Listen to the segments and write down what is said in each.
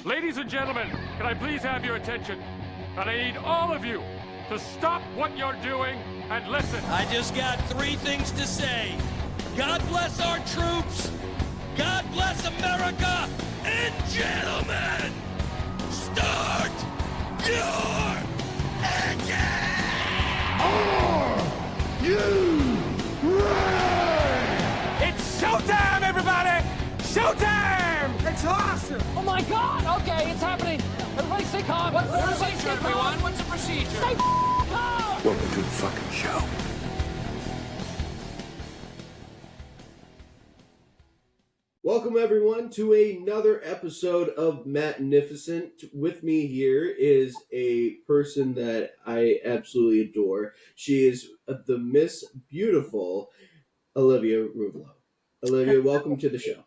Ladies and gentlemen, can I please have your attention? And I need all of you to stop what you're doing and listen. I just got three things to say. God bless our troops. God bless America. And gentlemen, start your engine! Are you ready? It's showtime, everybody! Showtime! It's awesome! Oh my God! Okay, it's happening. Everybody stay calm. What's the procedure, everyone? What's the procedure? Stay calm! Welcome to the fucking show. Welcome everyone to another episode of Magnificent. With me here is a person that I absolutely adore. She is the Miss Beautiful Olivia Ruvolo. Olivia, welcome to the show.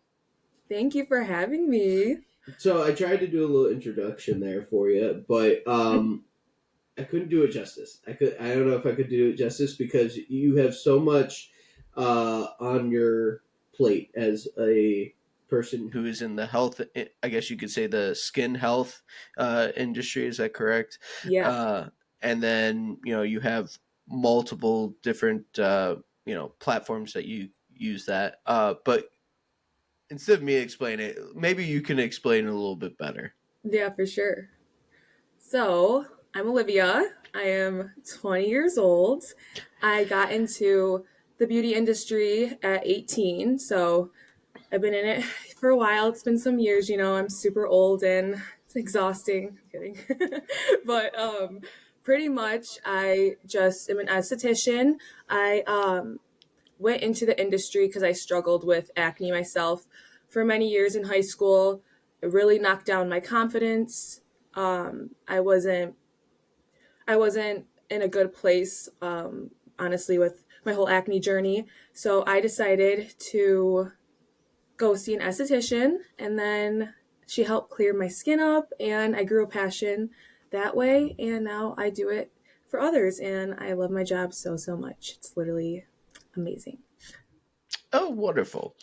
Thank you for having me. So I tried to do a little introduction there for you, but I couldn't do it justice. I don't know if I could do it justice because you have so much on your plate as a person who is in the health, I guess you could say the skin health industry. Is that correct? Yeah. And then, you have multiple different, platforms that you use that. But instead of me explaining it, maybe you can explain it a little bit better. Yeah, for sure. So, I'm Olivia. I am 20 years old. I got into the beauty industry at 18, so I've been in it for a while. It's been some years, I'm super old and it's exhausting. I'm kidding. But pretty much I just am an esthetician. I went into the industry because I struggled with acne myself for many years in high school. It really knocked down my confidence. I wasn't in a good place, honestly, with my whole acne journey. So I decided to go see an esthetician, and then she helped clear my skin up, and I grew a passion that way, and now I do it for others, and I love my job so much. It's literally amazing. Oh, wonderful.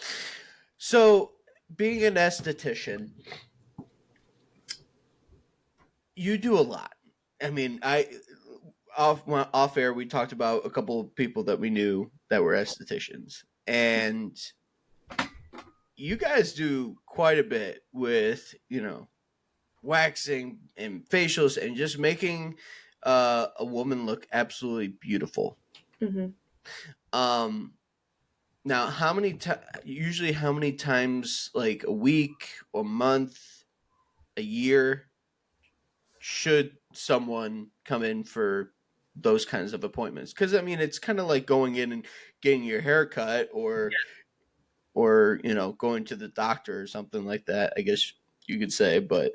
So, being an esthetician, you do a lot. I mean, off air, we talked about a couple of people that we knew that were estheticians, and you guys do quite a bit with, waxing and facials and just making a woman look absolutely beautiful. Mm-hmm. Now, how many times, like a week, a month, a year, should someone come in for those kinds of appointments? Because, I mean, it's kind of like going in and getting your hair cut or going to the doctor or something like that, I guess you could say. But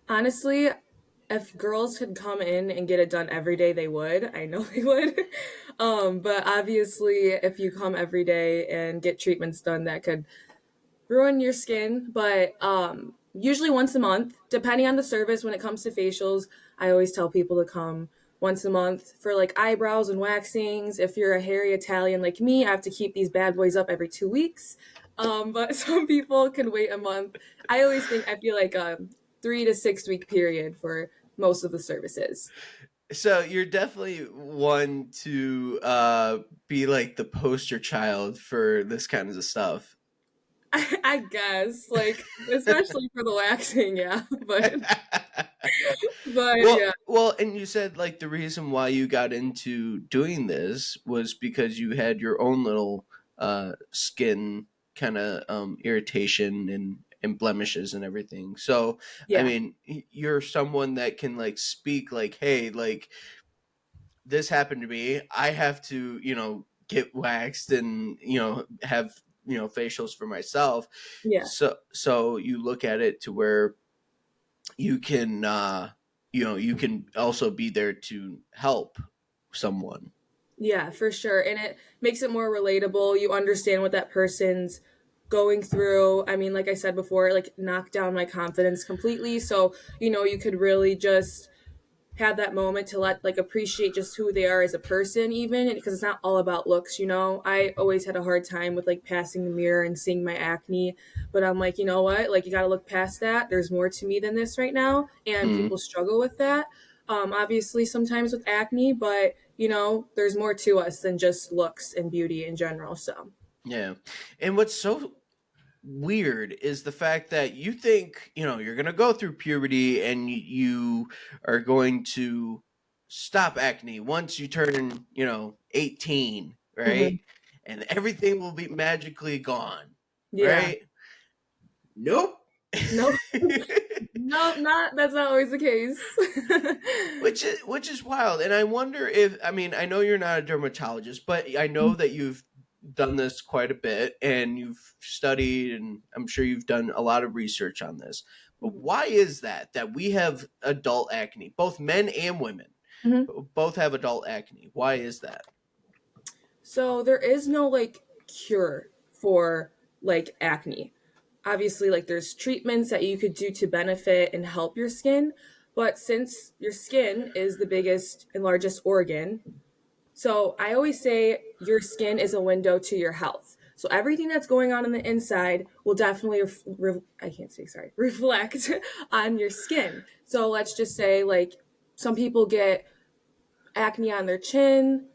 honestly, if girls could come in and get it done every day, they would. I know they would. But obviously, if you come every day and get treatments done, that could ruin your skin. But usually once a month, depending on the service. When it comes to facials, I always tell people to come once a month for like eyebrows and waxings. If you're a hairy Italian like me, I have to keep these bad boys up every 2 weeks. But some people can wait a month. I feel like a 3 to 6 week period for most of the services. So you're definitely one to be like the poster child for this kind of stuff. I guess, like, especially for the waxing, yeah. But yeah. Well, and you said like the reason why you got into doing this was because you had your own little skin kind of irritation and blemishes and everything. So, yeah. I mean, you're someone that can like speak like, hey, like this happened to me. I have to, get waxed and, have, facials for myself. Yeah. So you look at it to where you can, you can also be there to help someone. Yeah, for sure. And it makes it more relatable. You understand what that person's going through. I mean, like I said before, it like knocked down my confidence completely. So, you could really just have that moment to appreciate just who they are as a person, even because it's not all about looks. I always had a hard time with passing the mirror and seeing my acne, but I'm like, you know what, you got to look past that. There's more to me than this right now, and people struggle with that, obviously sometimes with acne, but there's more to us than just looks and beauty in general. So Yeah. And what's so weird is the fact that you think, you're going to go through puberty and you are going to stop acne once you turn, 18, right? And everything will be magically gone, yeah. right? Nope. Nope. Nope, that's not always the case. which is wild. And I wonder if, I know you're not a dermatologist, but I know that you've done this quite a bit and you've studied, and I'm sure you've done a lot of research on this. But why is that we have adult acne? Both men and women both have adult acne. Why is that? So there is no cure for acne. Obviously, there's treatments that you could do to benefit and help your skin, but since your skin is the biggest and largest organ, so I always say your skin is a window to your health. So everything that's going on the inside will definitely reflect on your skin. So let's just say some people get acne on their chin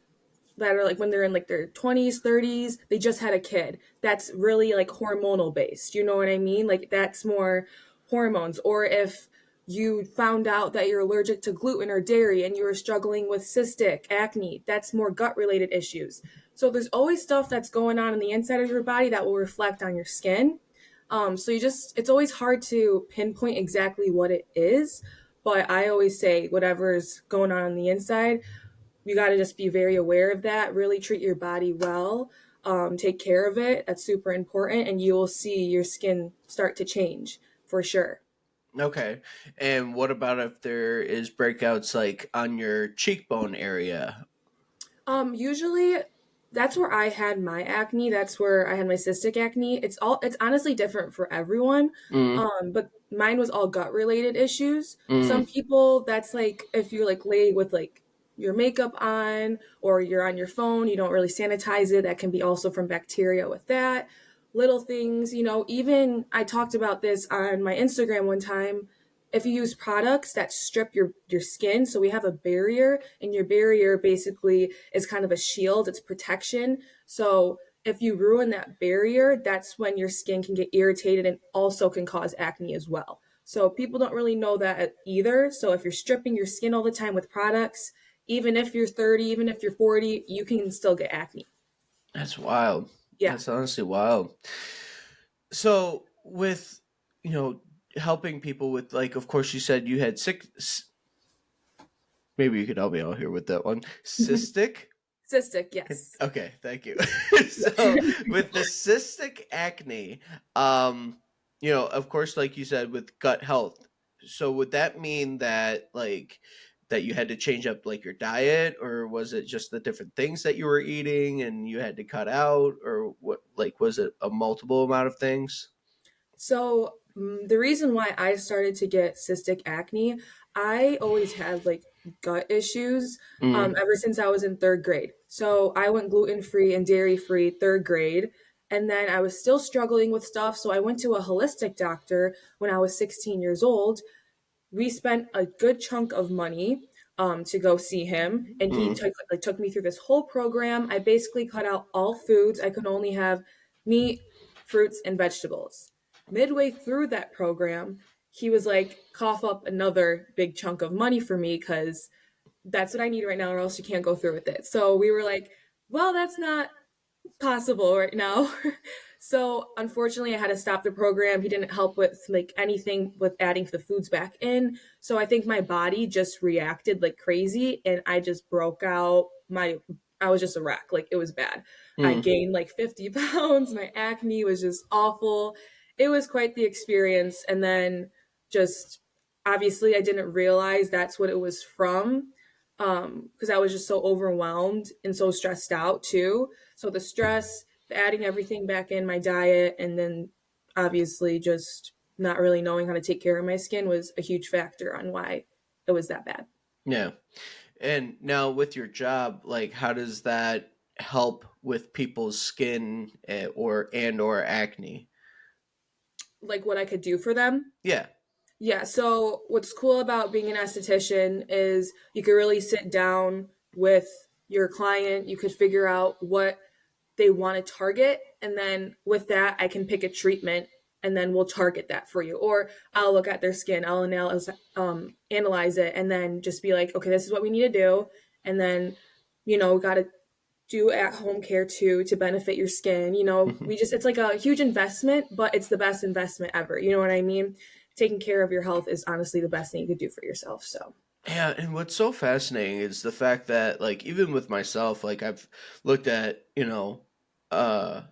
that are when they're in their 20s, 30s, they just had a kid. That's really hormonal based. You know what I mean? That's more hormones. Or if you found out that you're allergic to gluten or dairy and you were struggling with cystic acne, that's more gut related issues. So there's always stuff that's going on the inside of your body that will reflect on your skin. So it's always hard to pinpoint exactly what it is. But I always say whatever's going on the inside, you got to just be very aware of that, really treat your body well, take care of it. That's super important. And you will see your skin start to change for sure. Okay. And what about if there is breakouts on your cheekbone area? Usually that's where I had my acne. That's where I had my cystic acne. It's honestly different for everyone. But mine was all gut related issues. Some people, that's if you're lay with your makeup on or you're on your phone, you don't really sanitize it. That can be also from bacteria with that. Little things, even I talked about this on my Instagram one time. If you use products that strip your skin, so we have a barrier, and your barrier basically is kind of a shield, it's protection. So if you ruin that barrier, that's when your skin can get irritated and also can cause acne as well. So people don't really know that either. So if you're stripping your skin all the time with products, even if you're 30, even if you're 40, you can still get acne. That's wild. Yeah. That's honestly wild. So with, helping people with of course you said you had maybe you could help me out here with that one. Cystic? Cystic, yes. Okay, thank you. So with the cystic acne, of course, like you said, with gut health. So would that mean that that you had to change up your diet, or was it just the different things that you were eating and you had to cut out, or what? Was it a multiple amount of things? So the reason why I started to get cystic acne, I always had gut issues ever since I was in third grade. So I went gluten-free and dairy-free third grade. And then I was still struggling with stuff. So I went to a holistic doctor when I was 16 years old. We spent a good chunk of money to go see him. And he took me through this whole program. I basically cut out all foods. I could only have meat, fruits, and vegetables. Midway through that program, he was like, cough up another big chunk of money for me because that's what I need right now, or else you can't go through with it. So we were like, well, that's not possible right now. So unfortunately I had to stop the program. He didn't help with anything with adding the foods back in. So I think my body just reacted like crazy and I just broke out. I was just a wreck. It was bad. I gained 50 pounds. My acne was just awful. It was quite the experience. And then just obviously I didn't realize that's what it was from, because I was just so overwhelmed and so stressed out too. So the stress, adding everything back in my diet, and then obviously just not really knowing how to take care of my skin was a huge factor on why it was that bad. Yeah. And now with your job, like, how does that help with people's skin or acne? Like what I could do for them. Yeah. Yeah, so what's cool about being an esthetician is you could really sit down with your client. You could figure out what they want to target. And then with that, I can pick a treatment and then we'll target that for you. Or I'll look at their skin, I'll analyze it, and then just be like, okay, this is what we need to do. And then, got to do at home care too to benefit your skin. Mhm. It's like a huge investment, but it's the best investment ever. You know what I mean? Taking care of your health is honestly the best thing you could do for yourself. So, Yeah, and what's so fascinating is the fact that, like, even with myself, like, I've looked at, uh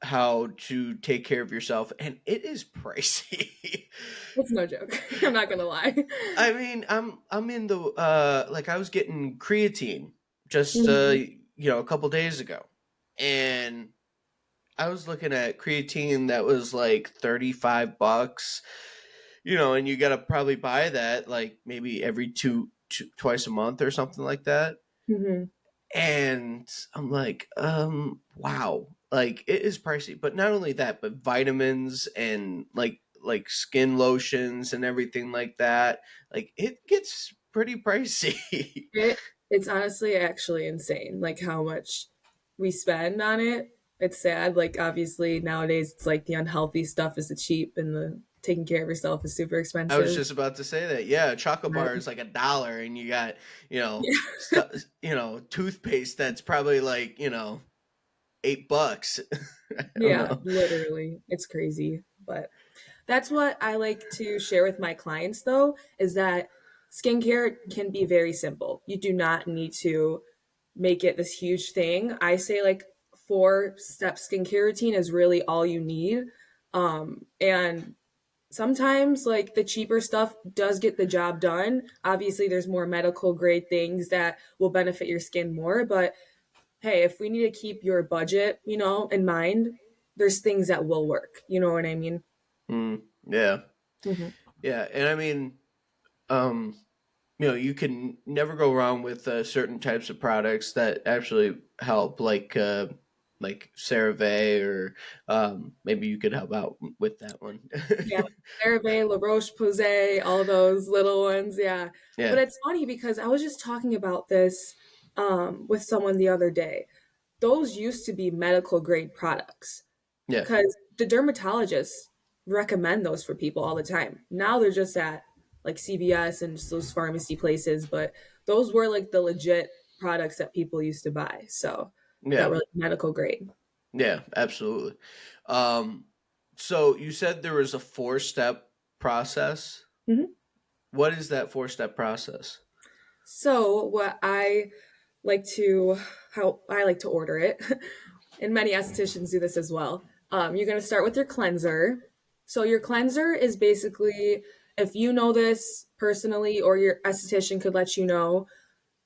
how to take care of yourself, and it is pricey. it's no joke. I'm not going to lie. I mean, I'm in the like, I was getting creatine just Mhm. a couple days ago. And I was looking at creatine that was like $35, and you got to probably buy that like maybe every twice a month or something like that. Mhm. And I'm like, wow, like it is pricey. But not only that, but vitamins and like skin lotions and everything like that. Like it gets pretty pricey. It's honestly actually insane, like how much we spend on it. It's sad. Like obviously nowadays it's like the unhealthy stuff is the cheap and the taking care of yourself is super I was expensive. just about to say that. Yeah, a chocolate Right. bar is like $1, and you got Yeah. stuff, toothpaste that's probably like $8. I don't Yeah, know. literally. It's crazy. But that's what I like to share with my clients though, is that skincare can be very simple. You do not need to make it this huge thing. I say like 4-step skincare routine is really all you need. And sometimes like the cheaper stuff does get the job done. Obviously, there's more medical grade things that will benefit your skin more, but hey, if we need to keep your budget, in mind, there's things that will work. You know what I mean? Yeah, Hmm. yeah, and I mean, um, you can never go wrong with certain types of products that actually help, like CeraVe, or maybe you could help out with that one. Yeah, CeraVe, La Roche-Posay, all those little ones. Yeah, but Yeah, it's funny because I was just talking about this with someone the other day. Those used to be medical grade products yeah, because the dermatologists recommend those for people all the time. Now they're just at like CVS and just those pharmacy places, but those were like the legit products that people used to buy. So that yeah, were like medical grade. yeah, absolutely. Um, so you said there was a four-step process. Mhm. What is that four-step process? So what I like to how I like to order it, and many estheticians do this as well. You're going to start with your cleanser. So your cleanser is basically, if you know this personally or your esthetician could let you know,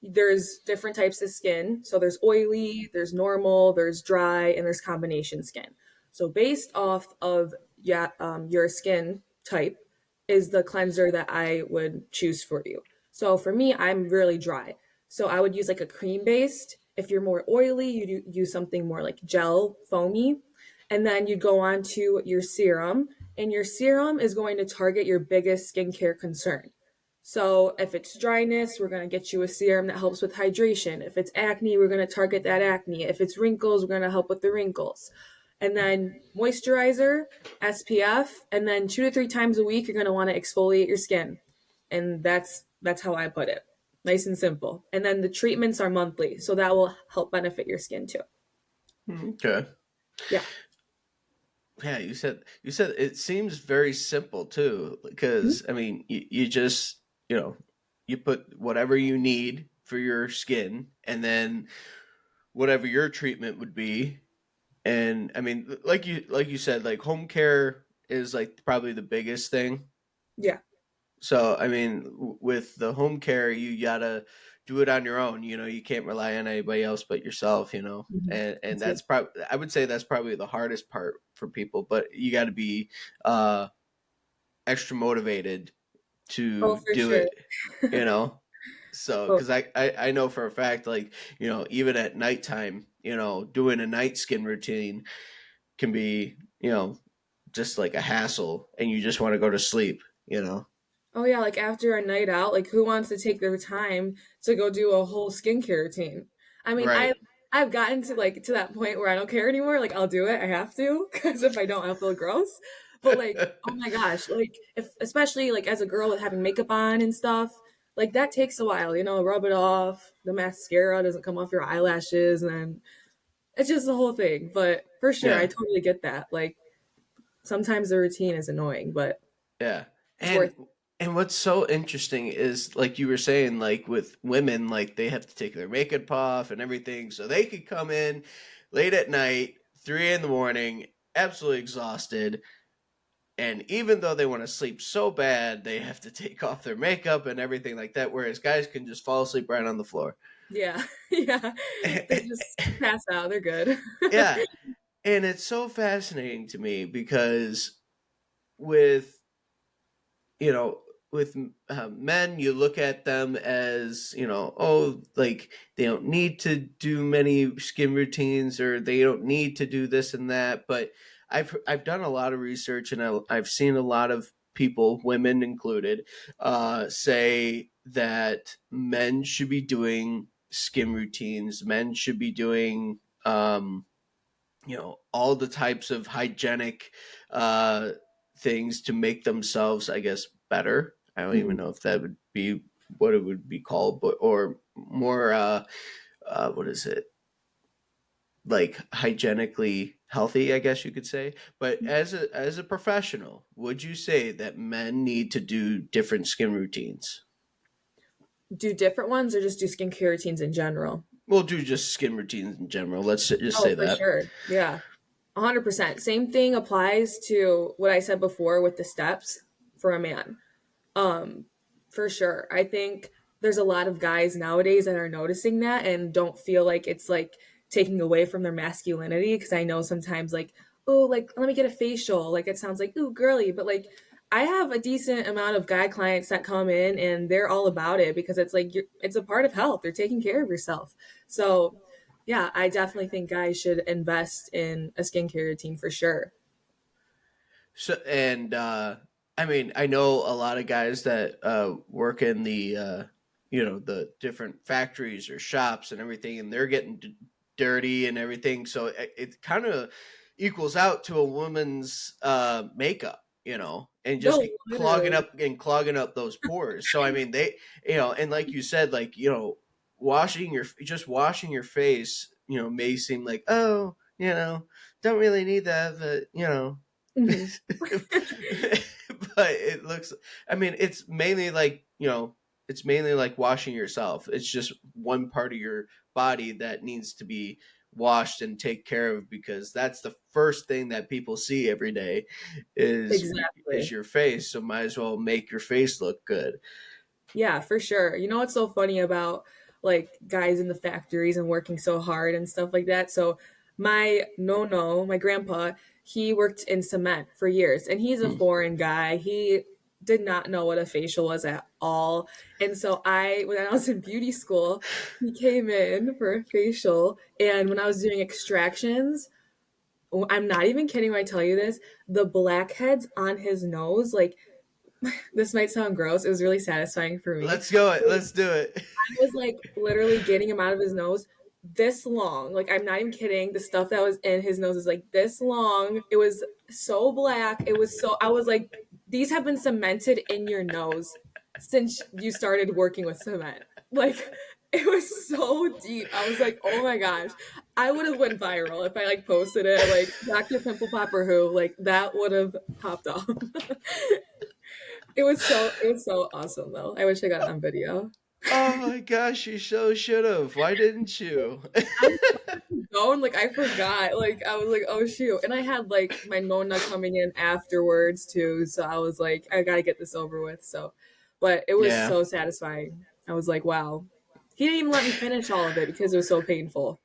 there's different types of skin. So there's oily, there's normal, there's dry, and there's combination skin. So based off of your skin type is the cleanser that I would choose for you. So for me, I'm really dry. So I would use like a cream based. If you're more oily, use something more like gel, foamy. And then you'd go on to your serum. And your serum is going to target your biggest skincare concern. So if it's dryness, we're going to get you a serum that helps with hydration. If it's acne, we're going to target that acne. If it's wrinkles, we're going to help with the wrinkles. And then moisturizer, SPF, and then 2 to 3 times a week, you're going to want to exfoliate your skin. And that's how I put it. Nice and simple. And then the treatments are monthly, so that will help benefit your skin too. Okay. Yeah. Yeah, you said it seems very simple too, because I mean, you just you put whatever you need for your skin, and then whatever your treatment would be. And I mean, like you said, like home care is like probably the biggest thing. Yeah. So I mean, with the home care, you gotta do it on your own. You can't rely on anybody else but yourself. Mhm. And That's it. that's probably, I would say that's probably the hardest part for people. But you got to be uh, extra motivated Oh, to for do sure. it. You know. So, Oh, because I know for a fact, like, even at nighttime, doing a night skin routine can be, just like a hassle, and you just want to go to sleep. oh yeah, like after a night out, like who wants to take their time to go do a whole skincare routine? I mean, Right. I've gotten to like to that point where I don't care anymore. Like I'll do it, I have to, because if I don't, I'll feel gross. But like, oh my gosh, like if especially like as a girl with having makeup on and stuff, like that takes a while, rub it off. The mascara doesn't come off your eyelashes, and then it's just the whole thing. But for sure, I Yeah. totally get that. Like sometimes the routine is annoying, but Yeah. it's And worth. and what's so interesting is, like you were saying, like with women, like they have to take their makeup off and everything, so they could come in late at night, 3 in the morning, absolutely exhausted. And even though they want to sleep so bad, they have to take off their makeup and everything like that. Whereas guys can just fall asleep right on the floor. Yeah, yeah. They just pass out. They're good. Yeah. And it's so fascinating to me because with you know with men, you look at them as, oh, like they don't need to do many skin routines, or they don't need to do this and that. But I've done a lot of research, and I've seen a lot of people, women included, say that men should be doing skin routines. Men should be doing all the types of hygienic uh, things to make themselves, I guess, better. I don't even Mhm. know if that would be what it would be called, but or more. What is it? Like hygienically healthy, I guess you could say. But as a professional, would you say that men need to do different skin routines? Do different ones or just do skincare routines in general? We'll do just skin routines in general. Let's just Oh, say for that. sure. Yeah. 100%. Same thing applies to what I said before with the steps for a man. Um, for sure. I think there's a lot of guys nowadays that are noticing that and don't feel like it's like taking away from their masculinity. Cause I know sometimes like, oh, like let me get a facial. Like it sounds like, ooh, girly, but like I have a decent amount of guy clients that come in and they're all about it because it's like it's a part of health. They're taking care of yourself. So yeah, I definitely think guys should invest in a skincare routine for sure. So, and I mean, I know a lot of guys that work in the different factories or shops and everything, and they're getting dirty and everything. So it kind of equals out to a woman's makeup, and just No, literally. clogging up those pores. So I mean, and like you said, like washing your face, may seem like, oh, don't really need that, but Mhm. but it looks, I mean, it's mainly like washing yourself. It's just one part of your body that needs to be washed and take care of, because that's the first thing that people see every day is Exactly. your face. So might as well make your face look good. Yeah, for sure. You know what's so funny about like guys in the factories and working so hard and stuff like that? So my no, my grandpa, he worked in cement for years and he's a Hmm. foreign guy. He did not know what a facial was at all. And so when I was in beauty school, he came in for a facial and when I was doing extractions, I'm not even kidding when I tell you this, the blackheads on his nose, like this might sound gross. It was really satisfying for me. Let's go it. Let's do it. I was like literally getting him out of his nose this long. Like I'm not even kidding. The stuff that was in his nose is like this long. It was so black. It was so I was like, these have been cemented in your nose since you started working with cement. Like it was so deep. I was like, oh my gosh. I would have went viral if I like posted it like Dr. Pimple Popper who like that would have popped off. It was so awesome though. I wish I got it on video. Oh my gosh, you so should have. Why didn't you? I was going like I forgot. Like I was like, oh shoot. And I had like my nonna coming in afterwards too. So I was like, I gotta get this over with. So but it was Yeah. so satisfying. I was like, wow. He didn't even let me finish all of it because it was so painful.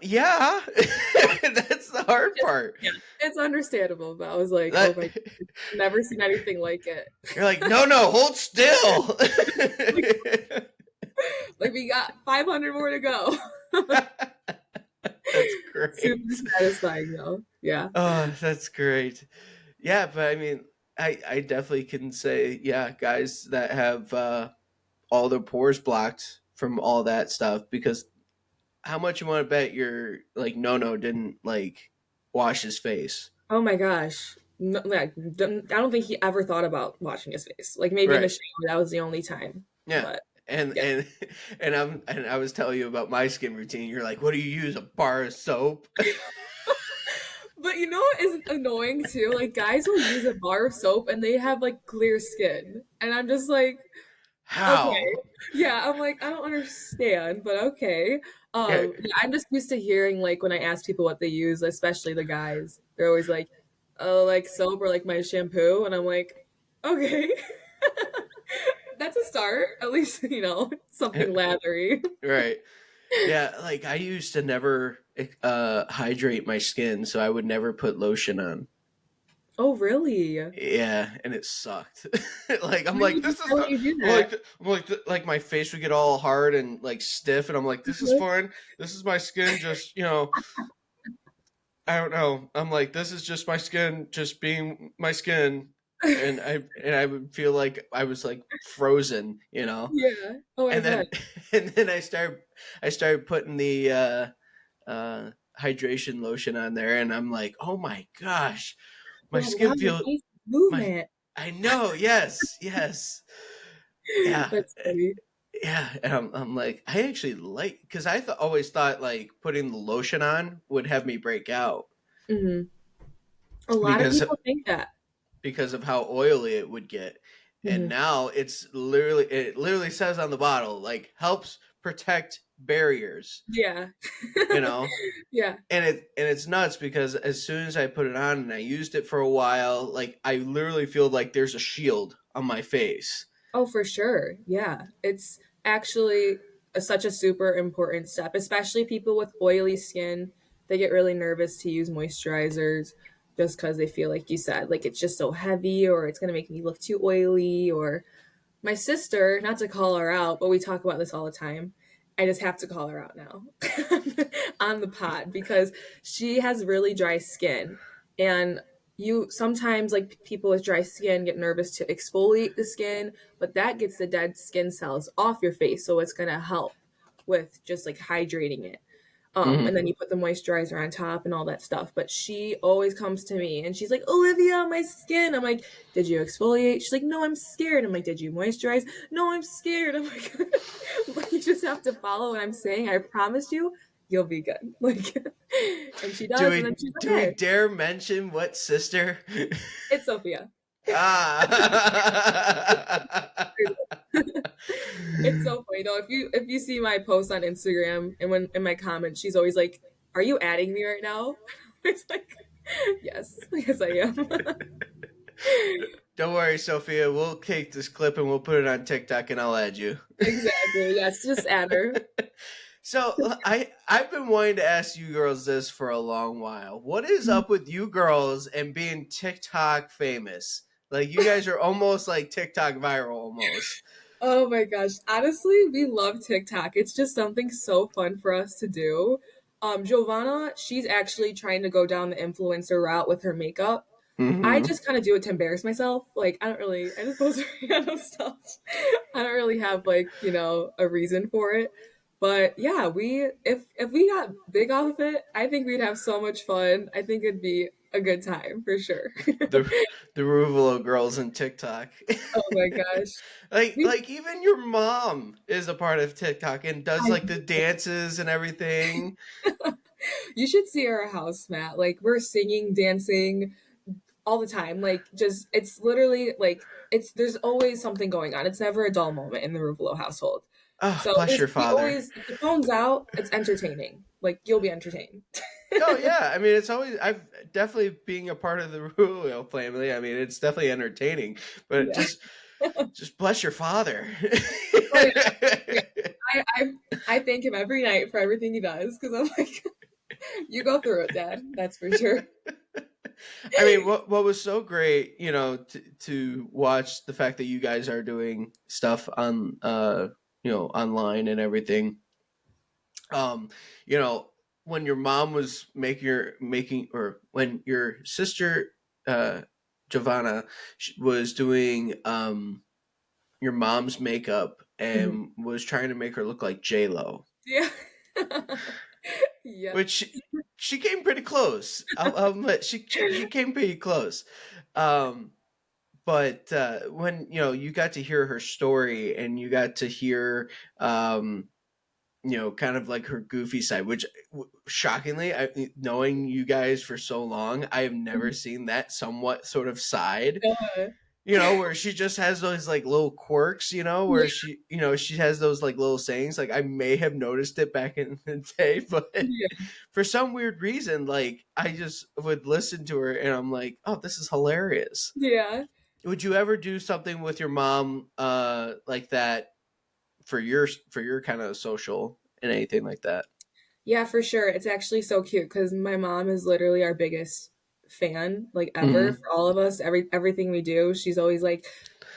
Yeah. That's the hard part. Yeah. It's understandable, but I was like, oh That my, never seen anything like it. you're like, no, hold still. Like we got 500 more to go. That's great. Super satisfying though. Yeah. Oh, that's great. Yeah, but I mean, I definitely can say, yeah, guys that have all their pores blocked from all that stuff, because how much you want to bet your like no didn't like wash his face? Oh my gosh. No, like, I don't think he ever thought about washing his face. Like maybe in the Right. shower, that was the only time. Yeah. But And yeah. and I was telling you about my skin routine. You're like, what do you use? A bar of soap? But you know what is annoying too? Like guys will use a bar of soap and they have like clear skin. And I'm just like, How? okay. Yeah, I'm like, I don't understand, but okay. Yeah. Yeah, I'm just used to hearing like when I ask people what they use, especially the guys, they're always like, oh, like soap or like my shampoo, and I'm like, okay. That's a start. At least, you know, something lathery. Right. Yeah, like I used to never hydrate my skin, so I would never put lotion on. Oh, really? Yeah, and it sucked. Like I'm Why like, this is why would you do I'm that? like my face would get all hard and like stiff, and I'm like, this is fine. This is my skin, just I don't know. I'm like, this is just my skin, just being my skin, and I would feel like I was like frozen, Yeah. Oh my and god. then and then I started putting the hydration lotion on there, and I'm like, oh my gosh, my God, wow, skin your feels face my movement. I know, yes, yeah, That's funny. yeah, and I'm like, I actually like, because always thought like putting the lotion on would have me break out Hmm. A lot of because people think that. of how oily it would get. And Hmm. now it literally says on the bottle, like, helps protect barriers, Yeah. you know? Yeah. And it's nuts because as soon as I put it on and I used it for a while, like I literally feel like there's a shield on my face. Oh, for sure. Yeah. It's actually such a super important step, especially people with oily skin. They get really nervous to use moisturizers just because they feel like you said, like it's just so heavy or it's going to make me look too oily. Or my sister, not to call her out, but we talk about this all the time. I just have to call her out now on the pod because she has really dry skin. And you sometimes, like people with dry skin, get nervous to exfoliate the skin, but that gets the dead skin cells off your face. So it's going to help with just like hydrating it. Hmm. And then you put the moisturizer on top and all that stuff. But she always comes to me and she's like, Olivia, my skin. I'm like, did you exfoliate? She's like, no, I'm scared. I'm like, did you moisturize? No, I'm scared. I'm like, but you just have to follow what I'm saying. I promise you, you'll be good. Like, and she does. And then she's Do okay. we dare mention what sister? It's Sophia. Ah. It's so funny though. If you see my post on Instagram and when in my comments, she's always like, "Are you adding me right now?" It's like, yes, I am. Don't worry, Sophia. We'll take this clip and we'll put it on TikTok, and I'll add you. Exactly. Yes, just add her. So I've been wanting to ask you girls this for a long while. What is up with you girls and being TikTok famous? Like you guys are almost like TikTok viral almost. Oh my gosh. Honestly, we love TikTok. It's just something so fun for us to do. Giovanna, she's actually trying to go down the influencer route with her makeup. I Mm-hmm. just kind of do it to embarrass myself. Like, I just post random stuff. I don't really have like, a reason for it. But yeah, if we got big off of it, I think we'd have so much fun. I think it'd be a good time for sure. The the Ruvolo girls in TikTok. Oh my gosh. like even your mom is a part of TikTok and does like the dances and everything. You should see our house, Matt. Like we're singing, dancing all the time. Like just it's literally like there's always something going on. It's never a dull moment in the Ruvolo household. Oh, So bless your we father. always if the phone's out, it's entertaining. Like you'll be entertained. Oh yeah, I mean it's always I've definitely being a part of the Ruvolo family. I mean it's definitely entertaining, but Yeah. just bless your father. Oh, yeah. I thank him every night for everything he does because I'm like, you go through it, Dad. That's for sure. I mean, what was so great, to watch the fact that you guys are doing stuff on online and everything. Um, you know, when your mom was making, or when your sister, uh, Giovanna, was doing your mom's makeup Mhm. and was trying to make her look like J Lo, Yeah. Yep. which she came pretty close. I'll admit she came pretty close. Um, but when you got to hear her story and you got to hear kind of like her goofy side, which shockingly, knowing you guys for so long, I have never seen that somewhat sort of side. Uh, Where she just has those like little quirks, where yeah. she has those like little sayings. Like I may have noticed it back in the day, but Yeah. for some weird reason, like I just would listen to her and I'm like, oh, this is hilarious. Yeah. Would you ever do something with your mom like that for your kind of social and anything like that? Yeah, for sure. It's actually so cute because my mom is literally our biggest fan, like ever, Hmm. for all of us. Everything we do, she's always like,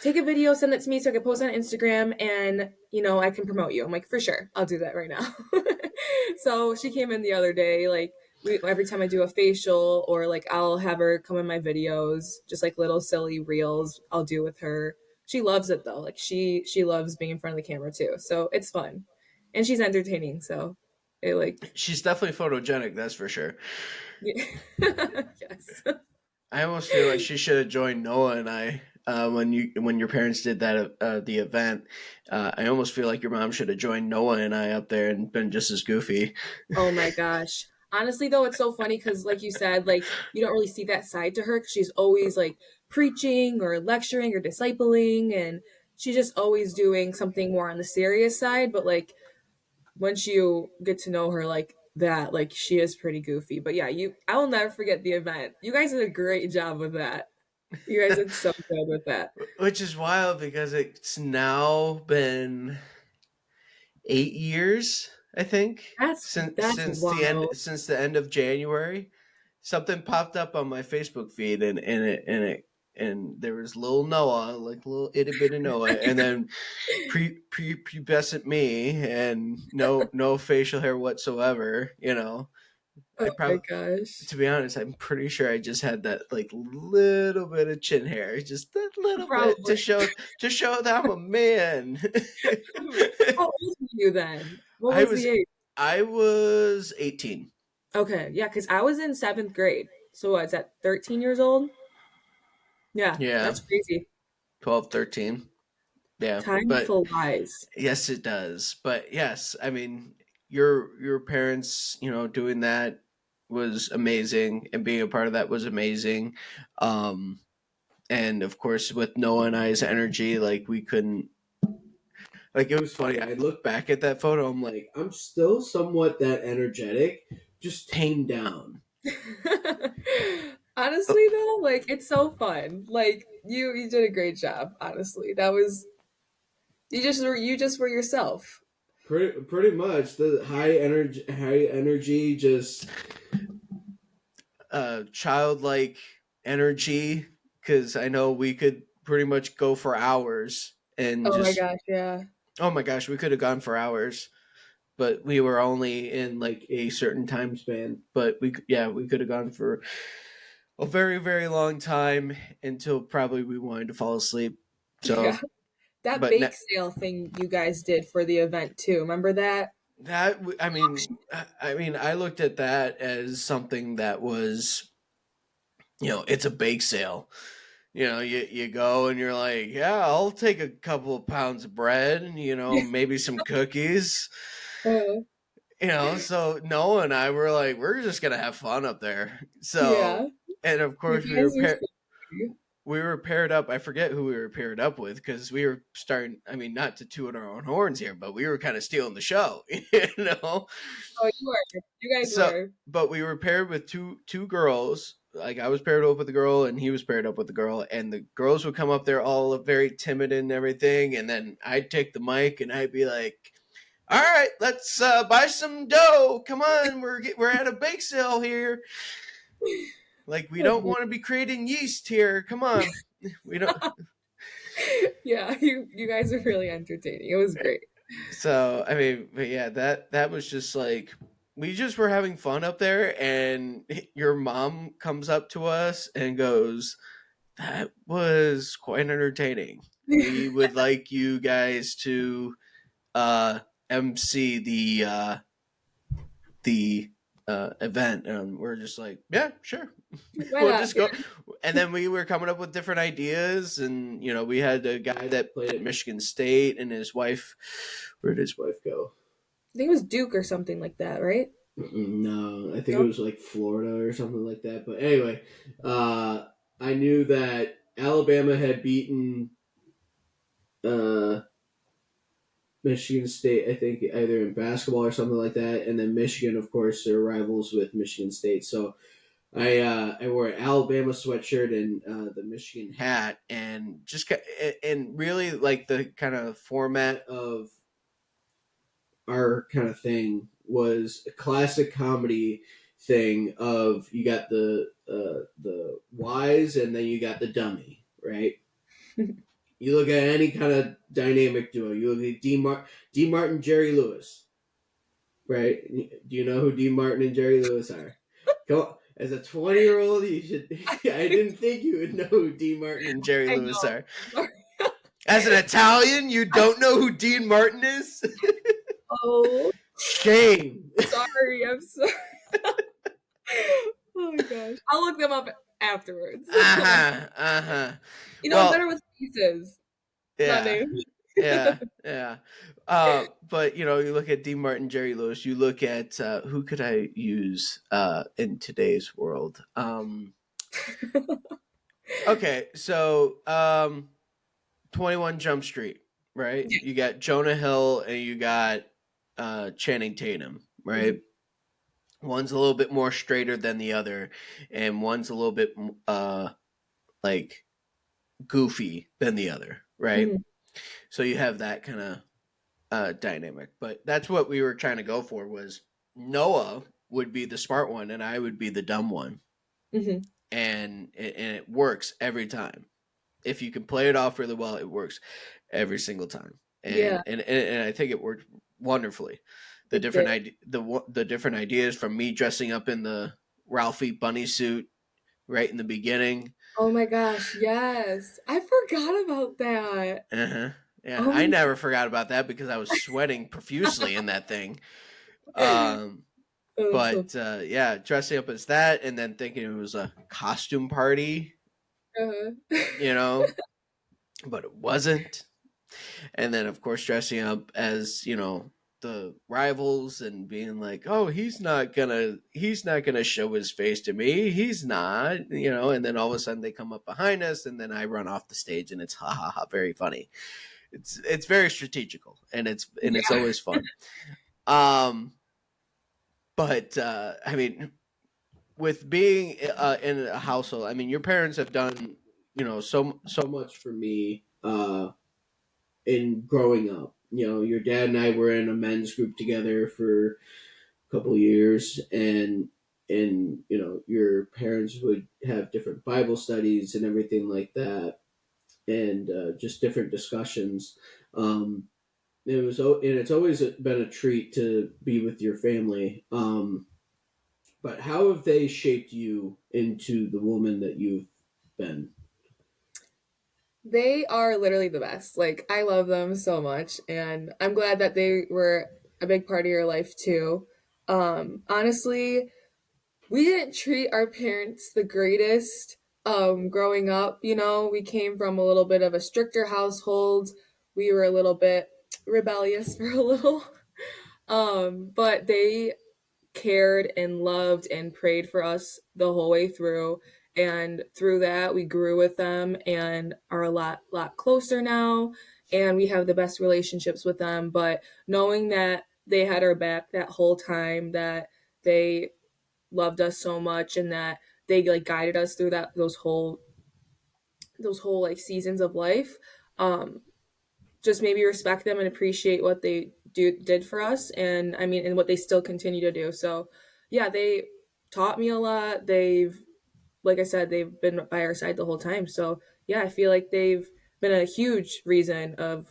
"Take a video, send it to me so I can post on Instagram, and I can promote you." I'm like, "For sure, I'll do that right now." So she came in the other day, like every time I do a facial or like I'll have her come in my videos, just like little silly reels I'll do with her. She loves it though. Like she loves being in front of the camera too. So it's fun. And she's entertaining, so it like She's definitely photogenic, that's for sure. yeah. Yes. I almost feel like she should have joined Noah and I when your parents did that the event. I almost feel like your mom should have joined Noah and I up there and been just as goofy. Oh my gosh. Honestly though, it's so funny because like you said, like you don't really see that side to her because she's always like preaching or lecturing or discipling, and she's just always doing something more on the serious side. But like once you get to know her like that, like she is pretty goofy. But yeah, I will never forget the event. You guys did a great job with that. You guys did so good with that. Which is wild because it's now been 8 years, I think, That's since that's since the end wild. since the end of January. Something popped up on my Facebook feed, and there was little Noah, like little itty bitty Noah, and then prepubescent me, and no facial hair whatsoever. I Oh my probably, gosh. to be honest, I'm pretty sure I just had that like little bit of chin hair, just that little bit Probably. to show that I'm a man. How old were you then? What I was was the age? I was 18. Okay, yeah, because I was in seventh grade. So what's that, 13 years old? Yeah, Yeah, that's crazy. 12, 13. Yeah, Time but flies. yes, it does. But yes, I mean, your parents, doing that was amazing, and being a part of that was amazing. Um, and of course, with Noah and I's energy, like we couldn't. Like it was funny. I look back at that photo. I'm like, I'm still somewhat that energetic, just tamed down. Honestly though, like it's so fun. Like you did a great job, honestly. That was you just were yourself. Pretty much the high energy, just childlike energy. Because I know we could pretty much go for hours and Oh my just, gosh, yeah. oh my gosh, we could have gone for hours, but we were only in like a certain time span. But we could have gone for a very very long time until probably we wanted to fall asleep. Yeah. So, That but bake sale thing you guys did for the event too. Remember that? I mean, I looked at that as something that was, it's a bake sale. You go and you're like, yeah, I'll take a couple of pounds of bread and maybe some cookies. Uh, So Noah and I were like, we're just gonna have fun up there. So, yeah. and of You course guys are so cute. we were paired up. I forget who we were paired up with because we were starting. I mean, not to toot our own horns here, but we were kind of stealing the show, you know. Oh, you were. You guys So, were. but we were paired with two girls. Like I was paired up with a girl, and he was paired up with a girl, and the girls would come up there all very timid and everything, and then I'd take the mic and I'd be like, "All right, let's buy some dough. Come on, we're at a bake sale here. Like we don't want to be creating yeast here. Come on, we don't." Yeah, you guys are really entertaining. It was great. So I mean, but yeah, that was just like we just were having fun up there, and your mom comes up to us and goes, "That was quite entertaining. We would like you guys to uh, MC the event," and we're just like, "Yeah, sure." Why We'll not? just go. And then we were coming up with different ideas, and we had a guy that played at Michigan State, and his wife. Where did his wife go? I think it was Duke or something like that, right? No, I think it No? was like Florida or something like that. But anyway, I knew that Alabama had beaten uh, Michigan State, I think, either in basketball or something like that, and then Michigan, of course, their rivals with Michigan State. So I wore an Alabama sweatshirt and the Michigan hat, and and really like the kind of format of our kind of thing was a classic comedy thing of you got the wise and then you got the dummy, right? You look at any kind of dynamic duo. You look at D Martin, Jerry Lewis, right? Do you know who D Martin and Jerry Lewis are? Come on. As a 20-year-old, you should. I didn't think you would know who D Martin and Jerry I Lewis are. know. As an Italian, you don't know who Dean Martin is? Oh, Shame. sorry. I'm sorry. Oh my gosh. I'll look them up afterwards. Uh-huh. I'm Well, better with faces, not yeah. names. Yeah. But you look at Dean Martin, Jerry Lewis. You look at who could I use in today's world? Okay, so 21 Jump Street, right? Yeah. You got Jonah Hill and you got Channing Tatum, right? Mm-hmm. One's a little bit more straighter than the other, and one's a little bit like goofy than the other, right? Mm-hmm. So you have that kind of dynamic. But that's what we were trying to go for was Noah would be the smart one and I would be the dumb one. Mm-hmm. And it works every time. If you can play it off really well, it works every single time. And Yeah. and I think it worked wonderfully. The It different did. the different ideas from me dressing up in the Ralphie bunny suit right in the beginning. Oh my gosh, yes. I forgot about that. Uh-huh. Yeah, Oh I my never forgot about that because I was sweating profusely in that thing. Um, oh, that's so but yeah, dressing up as that and then thinking it was a costume party, you know, but it wasn't. And then of course dressing up as, the rivals and being like, "Oh, he's not gonna show his face to me. He's not," and then all of a sudden they come up behind us and then I run off the stage and it's ha ha ha very funny. It's very strategical and it's yeah. always fun. Um but I mean with being in a household, I mean your parents have done, so much for me in growing up. Your dad and I were in a men's group together for a couple of years, and your parents would have different Bible studies and everything like that, and just different discussions. And it's always been a treat to be with your family. But how have they shaped you into the woman that you've been? They are literally the best. Like, I love them so much, and I'm glad that they were a big part of your life too. Honestly, we didn't treat our parents the greatest growing up. We came from a little bit of a stricter household. We were a little bit rebellious for a little. But they cared and loved and prayed for us the whole way through. And through that, we grew with them and are a lot closer now. And we have the best relationships with them. But knowing that they had our back that whole time, that they loved us so much, and that they like guided us through those whole like seasons of life, just maybe respect them and appreciate what they did for us, and I mean, and what they still continue to do. So yeah, they taught me a lot. Like I said, they've been by our side the whole time. So yeah, I feel like they've been a huge reason of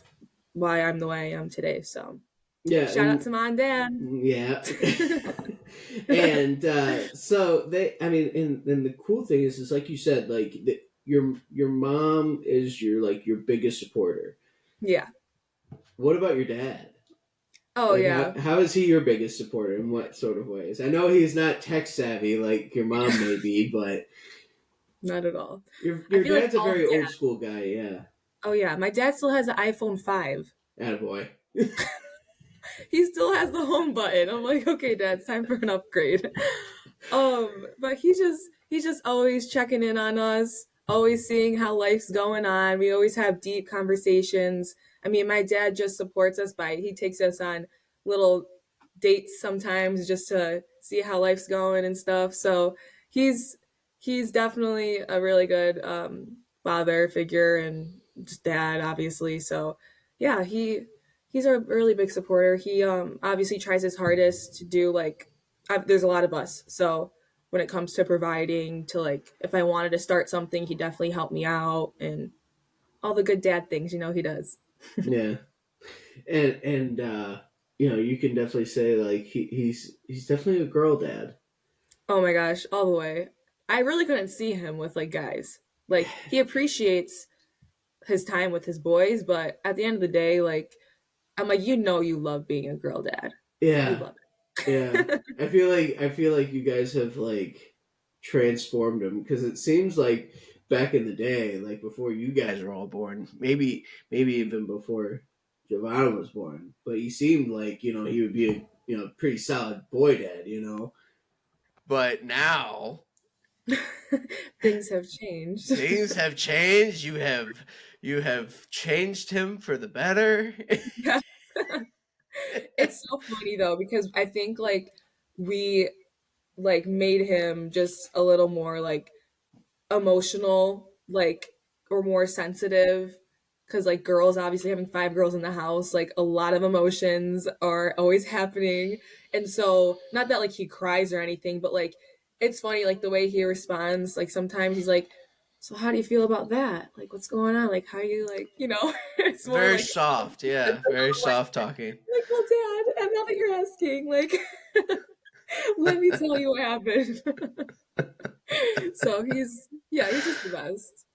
why I'm the way I am today. So Yeah. shout out to mom and dad. Yeah. And so I mean, and the cool thing is like you said, like your mom is your biggest supporter. Yeah. What about your dad? Oh Like, yeah. how is he your biggest supporter? In what sort of ways? I know he's not tech savvy like your mom may be, but Not at all. your I feel dad's like a very old school guy. Yeah. Oh yeah, my dad still has an iPhone 5. Attaboy. He still has the home button. I'm like, okay, Dad, it's time for an upgrade. But he's just always checking in on us, always seeing how life's going on. We always have deep conversations. I mean, my dad just supports us by he takes us on little dates sometimes just to see how life's going and stuff. So he's he's definitely a really good father figure and just dad, obviously. So yeah, he's a really big supporter. He obviously tries his hardest to do like there's a lot of us. So when it comes to providing to like if I wanted to start something, he definitely helped me out and all the good dad things, he does. Yeah. And you can definitely say like he's definitely a girl dad. Oh my gosh, all the way. I really couldn't see him with like guys. Like he appreciates his time with his boys, but at the end of the day, like I'm like, you love being a girl dad. You Yeah. love Yeah. it. I feel like you guys have like transformed him because it seems like back in the day, like before you guys were all born, maybe even before Giovanna was born, but he seemed like he would be a pretty solid boy dad. But now Things have changed. things have changed. You have changed him for the better. It's so funny though because I think like we like made him just a little more like emotional like or more sensitive because like girls obviously having 5 girls in the house like a lot of emotions are always happening and so not that like he cries or anything but like it's funny like the way he responds like sometimes he's like so how do you feel about that like what's going on like how you like it's more Very like soft, yeah, very soft talking. like well dad and now that you're asking like let me tell you what happened. So he's just the best.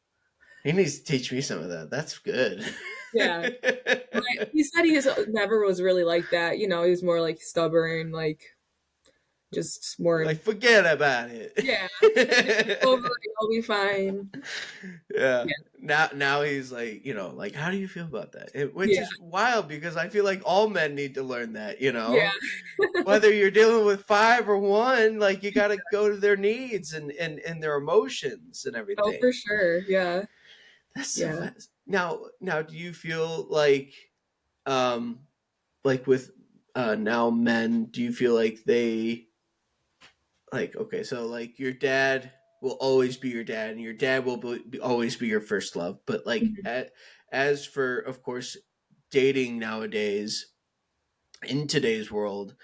He needs to teach me some of that. That's good. Yeah. But he said he never was really like that. He was more like stubborn, like just more Like, forget about it. yeah. Over it, I'll be fine. Yeah. Yeah. Now he's like, like, how do you feel about that? Which Yeah. is wild because I feel like all men need to learn that, Yeah. Whether you're dealing with 5 or 1, like you got to go to their needs and their emotions and Oh, everything. for sure. Yeah. That's so Yeah. fast. Now, do you feel like with now men, do you feel like they like okay, so like your dad will always be your dad, and your dad will always be your first love, but like Mhm. as for of course dating nowadays in today's world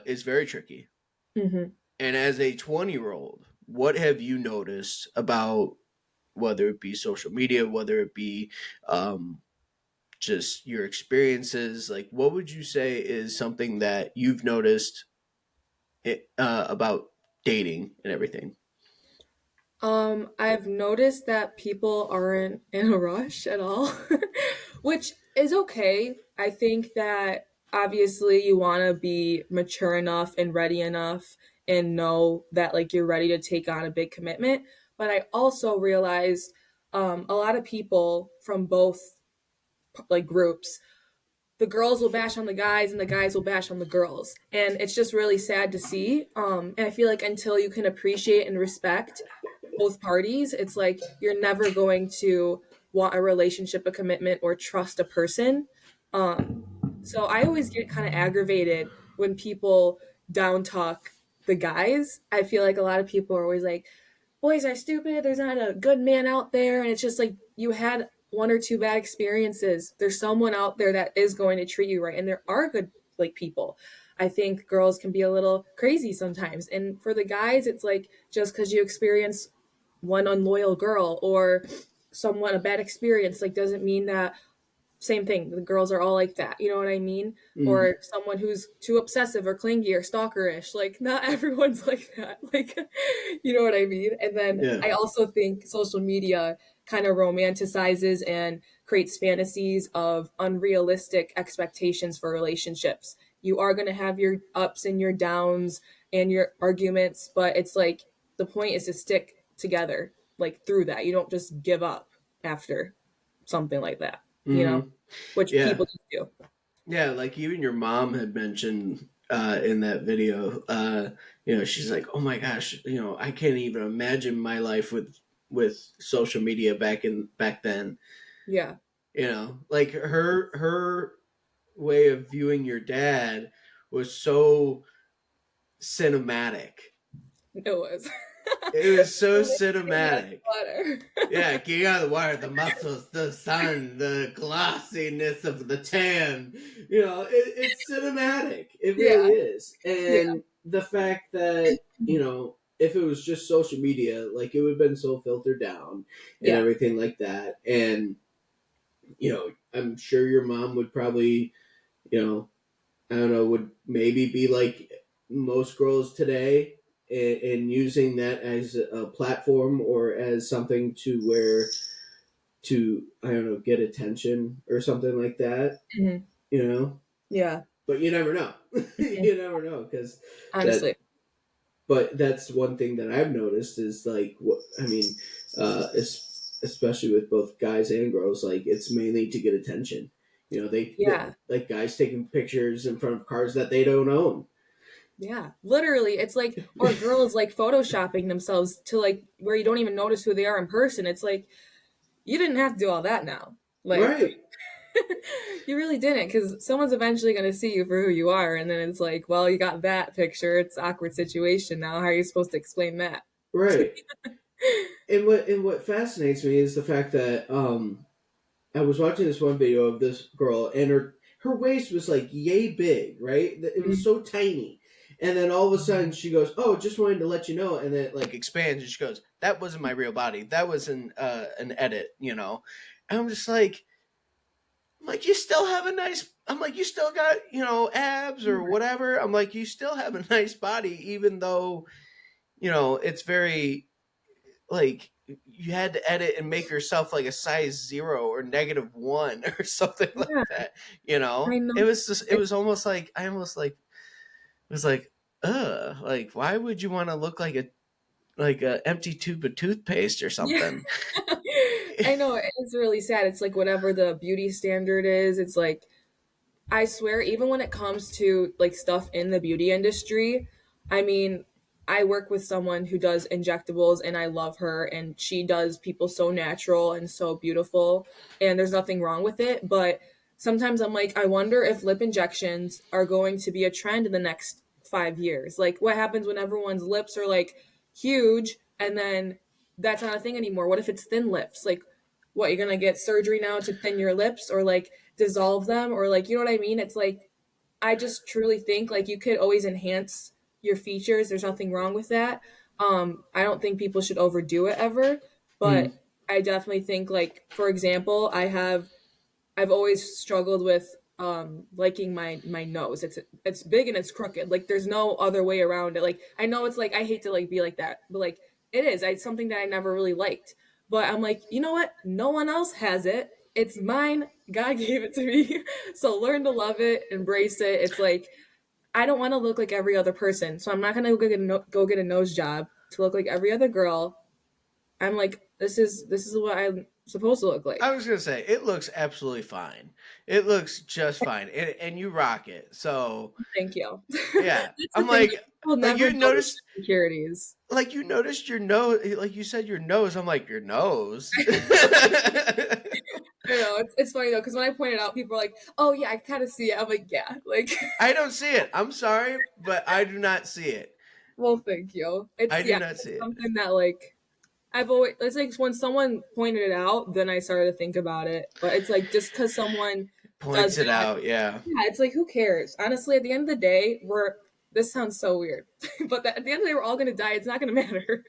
is very tricky. Mhm. And as a 20-year-old, what have you noticed about whether it be social media, whether it be just your experiences, like what would you say is something that you've noticed about dating and everything? I've noticed that people aren't in a rush at all, which is okay. I think that obviously you want to be mature enough and ready enough and know that like you're ready to take on a big commitment. But I also realized a lot of people from both like groups, the girls will bash on the guys and the guys will bash on the girls. And it's just really sad to see. And I feel like until you can appreciate and respect both parties, it's like you're never going to want a relationship, a commitment, or trust a person. Um, so I always get kind of aggravated when people down talk the guys. I feel like a lot of people are always like, boys are stupid, there's not a good man out there. And it's just like you had 1 or 2 bad experiences. There's someone out there that is going to treat you right. And there are good like people. I think girls can be a little crazy sometimes. And for the guys, it's like just because you experience one unloyal girl or someone a bad experience like doesn't mean that same thing. The girls are all like that. You know what I mean? Or someone who's too obsessive or clingy or stalkerish. Like, not everyone's like that. Like, you know what I mean? And then I also think social media kind of romanticizes and creates fantasies of unrealistic expectations for relationships. You are going to have your ups and your downs and your arguments, but it's like the point is to stick together like through that. You don't just give up after something like that, you know, which people just do. Yeah, like even your mom had mentioned in that video, you know, she's like, "Oh my gosh, you know, I can't even imagine my life with social media back then." Yeah. You know, like her way of viewing your dad was so cinematic. It was. It was so Getting out of cinematic. the water. Yeah, getting out of the water, the muscles, the sun, the glossiness of the tan. You know, it's cinematic. It really is. And the fact that, you know, if it was just social media, like it would have been so filtered down and everything like that. And, you know, I'm sure your mom would probably, you know, I don't know, would maybe be like most girls today and using that as a platform or as something to where to, I don't know, get attention or something like that, you know? Yeah. But you never know. You never know because honestly. But that's one thing that I've noticed is like, what I mean, especially with both guys and girls, like it's mainly to get attention. You know, they like guys taking pictures in front of cars that they don't own. Yeah, literally, it's like, or girls like photoshopping themselves to like where you don't even notice who they are in person. It's like, you didn't have to do all that now. Like, right. You really didn't, because someone's eventually going to see you for who you are. And then it's like, well, you got that picture. It's an awkward situation now. How are you supposed to explain that? Right. And what fascinates me is the fact that I was watching this one video of this girl and her waist was like yay big, right? It was so tiny. And then all of a sudden she goes, "Oh, just wanted to let you know." And then it like expands and she goes, "That wasn't my real body. That was an edit, you know." And I'm just like, you still have a nice. I'm like, you still got, you know, abs or whatever. I'm like, you still have a nice body, even though, you know, it's very like you had to edit and make yourself like a size 0 or -1 or something like that. You know, I know. it was just, it was almost like I almost like was like, like why would you want to look like a empty tube of toothpaste or something? I know, it's really sad. It's like whatever the beauty standard is, it's like, I swear, even when it comes to like stuff in the beauty industry, I mean, I work with someone who does injectables and I love her and she does people so natural and so beautiful and there's nothing wrong with it. But sometimes I'm like, I wonder if lip injections are going to be a trend in the next 5 years. Like, what happens when everyone's lips are like huge and then that's not a thing anymore? What if it's thin lips? Like, what, you're gonna get surgery now to thin your lips or like dissolve them or like, you know what I mean? It's like, I just truly think like you could always enhance your features. There's nothing wrong with that. I don't think people should overdo it ever, but I definitely think like, for example, I've always struggled with liking my nose. It's big and it's crooked. Like there's no other way around it. Like I know it's like I hate to like be like that, but like it is. It's something that I never really liked. But I'm like, you know what? No one else has it. It's mine. God gave it to me. So learn to love it, embrace it. It's like I don't want to look like every other person. So I'm not going to go get a nose job to look like every other girl. I'm like, this is what I'm supposed to look like. I was gonna say it looks absolutely fine. It looks just fine, and you rock it. So thank you. Yeah, I'm like you noticed insecurities. Like you noticed your nose, like you said your nose. I'm like, your nose. I know, it's funny though, because when I point it out, people are like, "Oh yeah, I kind of see it." I'm like, "Yeah," like I don't see it. I'm sorry, but I do not see it. Well, thank you. I do not see it. Something that like I've always. It's like when someone pointed it out, then I started to think about it. But it's like just because someone points it out, yeah. It's like who cares? Honestly, at the end of the day, this sounds so weird, but at the end of the day, we're all gonna die. It's not gonna matter.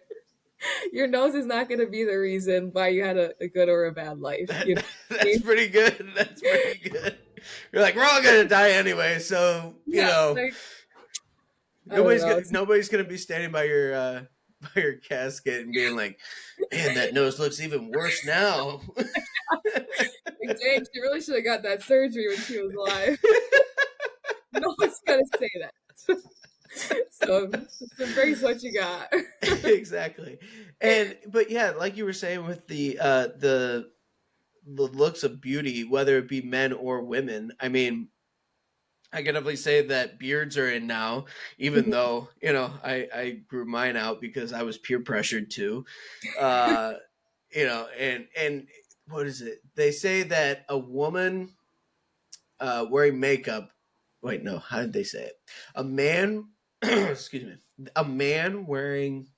Your nose is not going to be the reason why you had a good or a bad life. You know what I That's mean? pretty good. That's pretty good. You're like, we're all gonna die anyway, so you Yeah, know, like I don't know. nobody's gonna be standing by your by your casket and being like, man, that nose looks even worse now. Like, dang, she really should have got that surgery when she was alive. No one's gonna say that. So just embrace what you got. Exactly. But yeah, like you were saying with the looks of beauty, whether it be men or women, I mean, I can definitely say that beards are in now, even though, you know, I grew mine out because I was peer pressured to. Uh, you know, and what is it? They say that a woman wearing makeup. Wait, no, how did they say it? A man, excuse me, a man wearing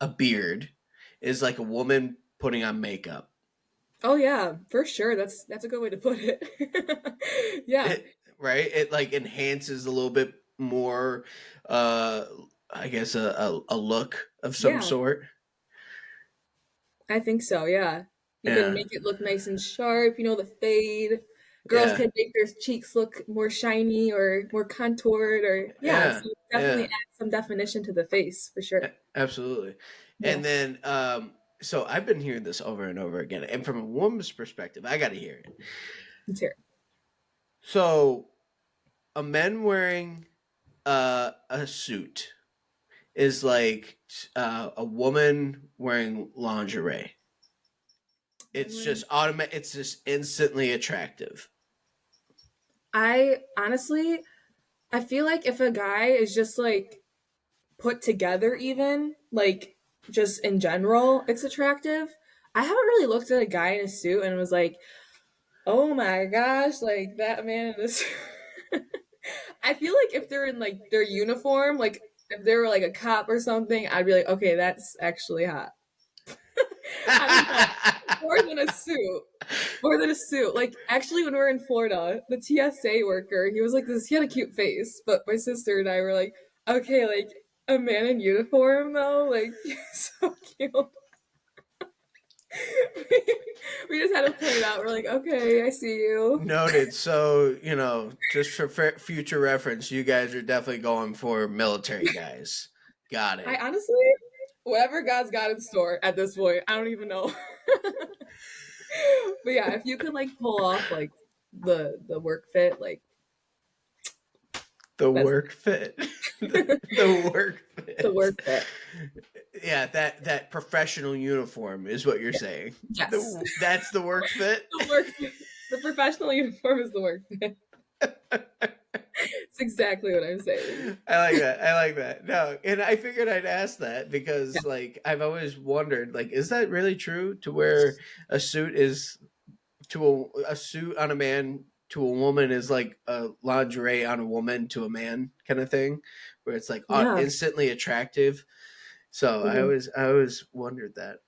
a beard is like a woman putting on makeup. Oh yeah, for sure. That's a good way to put it. Yeah, Right? It like enhances a little bit more, uh, I guess a look of some yeah, sort. I think so. Yeah, you can Yeah, make it look nice and sharp. You know, the fade. Girls yeah, can make their cheeks look more shiny or more contoured, or yeah, yeah, so definitely yeah. add some definition to the face for sure. Absolutely. Yeah, And then, so I've been hearing this over and over again, and from a woman's perspective, I got to hear it. let's hear it. So, a man wearing a suit is like a woman wearing lingerie. It's just automatic. It's just instantly attractive. I honestly, I feel like if a guy is just like put together, even like just in general, it's attractive. I haven't really looked at a guy in a suit and was like, oh my gosh, like that man in this. I feel like if they're in like their uniform, like if they were like a cop or something, I'd be like, okay, that's actually hot. I don't know. More than a suit. More than a suit. Like actually when we were in Florida, the TSA worker, he was like this, he had a cute face, but my sister and I were like, okay, like a man in uniform though, like he's so cute. We just had to point it out. We're like, okay, I see you. Noted. So, you know, just for future reference, you guys are definitely going for military guys. Got I it. honestly, whatever God's got in store at this point, I don't even know. But yeah, if you could like pull off like the work fit, like The that's work fit. The work the fit. work fit. Yeah, that professional uniform is what you're Yeah. saying. Yes. That's the work fit. The work fit. The professional uniform is the work fit. It's exactly what I'm saying. I like that. I like that. No, and I figured I'd ask that because, like, I've always wondered, like, is that really true to wear a suit is a suit on a man to a woman is like a lingerie on a woman to a man kind of thing, where it's like Yeah. instantly attractive. So Mhm. I always wondered that.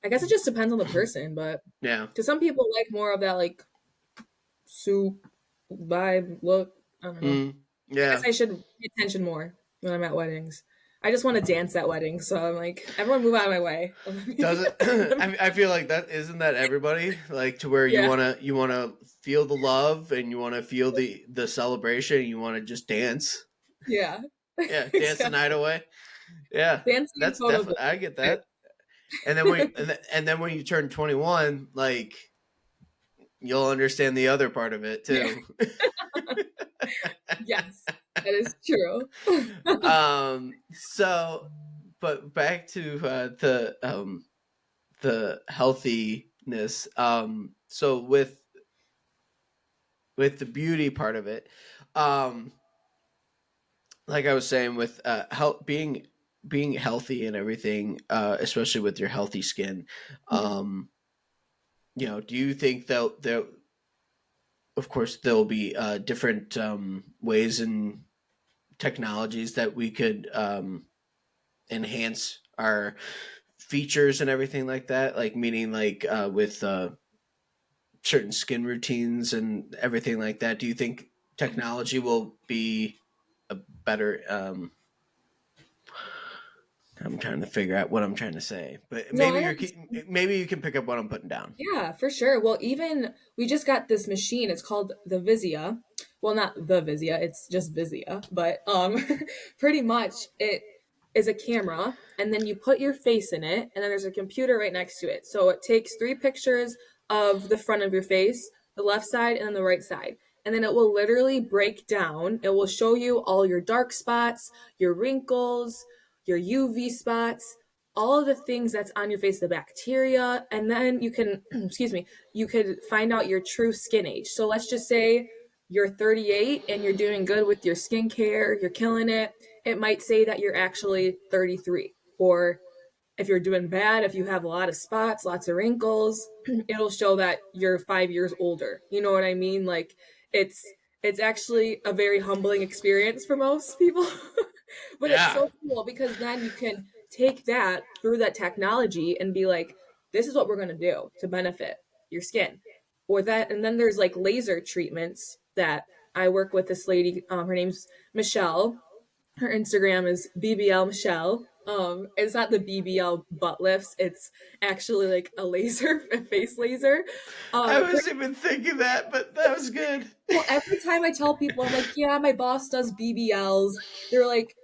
I guess it just depends on the person, but Yeah. to some people like more of that like soup vibe look. I don't know. Mm, I guess yeah. I should pay attention more when I'm at weddings. I just want to dance at weddings, so I'm like, everyone move out of my way. Does it? I feel like that isn't that everybody like to where Yeah, you wanna feel the love and you wanna feel the celebration. And you wanna just dance. yeah. Yeah, dance the Exactly. night away. Yeah, Dancing and that's photo definitely I get that. And then and then when you turn 21, like you'll understand the other part of it Yeah. too. Yes, that is true. So, but back to the healthiness. So with the beauty part of it, um, like I was saying, with health being healthy and everything, especially with your healthy skin, Mhm. um, you know, do you think they'll of course there'll be different ways and technologies that we could enhance our features and everything like that, like meaning like with certain skin routines and everything like that. Do you think technology will be a better I'm trying to figure out what I'm trying to say, but No, maybe you can pick up what I'm putting down. yeah, for sure. Well, even we just got this machine. It's called the Visia. Well, not the Visia, it's just Visia, but pretty much it is a camera and then you put your face in it and then there's a computer right next to it. So it takes 3 pictures of the front of your face, the left side and then the right side. And then it will literally break down. It will show you all your dark spots, your wrinkles, your UV spots, all of the things that's on your face, the bacteria, and then you can, excuse me, you could find out your true skin age. So let's just say you're 38 and you're doing good with your skincare, you're killing it. It might say that you're actually 33. Or if you're doing bad, if you have a lot of spots, lots of wrinkles, it'll show that you're 5 years older. You know what I mean? Like it's actually a very humbling experience for most people. But Yeah. it's so cool because then you can take that through that technology and be like, this is what we're going to do to benefit your skin. Or that, and then there's like laser treatments that I work with this lady. Her name's Michelle. Her Instagram is BBL Michelle. It's not the BBL butt lifts. It's actually like a laser, a face laser. I wasn't even thinking that, but that was good. Well, every time I tell people, I'm like, yeah, my boss does BBLs. They're like,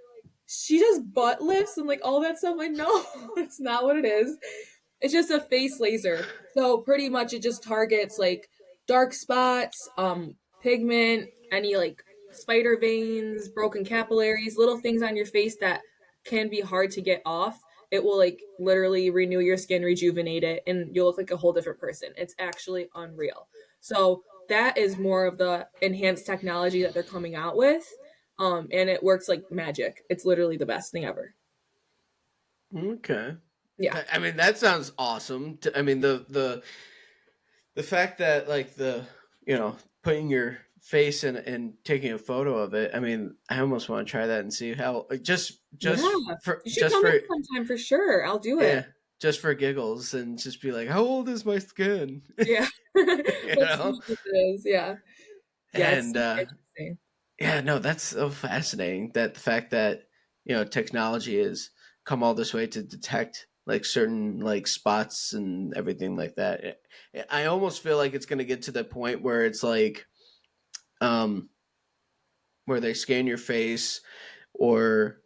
she does butt lifts and like all that stuff. I'm like, no, that's not what it is. It's just a face laser. So pretty much it just targets like dark spots, pigment, any like spider veins, broken capillaries, little things on your face that can be hard to get off. It will like literally renew your skin, rejuvenate it, and you'll look like a whole different person. It's actually unreal. So that is more of the enhanced technology that they're coming out with. And it works like magic. It's literally the best thing ever. Okay. Yeah. I mean, that sounds awesome. I mean, the fact that like putting your face in and taking a photo of it. I mean, I almost want to try that and see how just Yeah. for You should just come for in sometime for sure. I'll do yeah, it. just for giggles and just be like, how old is my skin? Yeah. Let's see what it is. Yeah. Yeah. It's And super interesting. yeah, no, that's so fascinating that the fact that technology has come all this way to detect like certain like spots and everything like that. I almost feel like it's going to get to the point where it's like where they scan your face or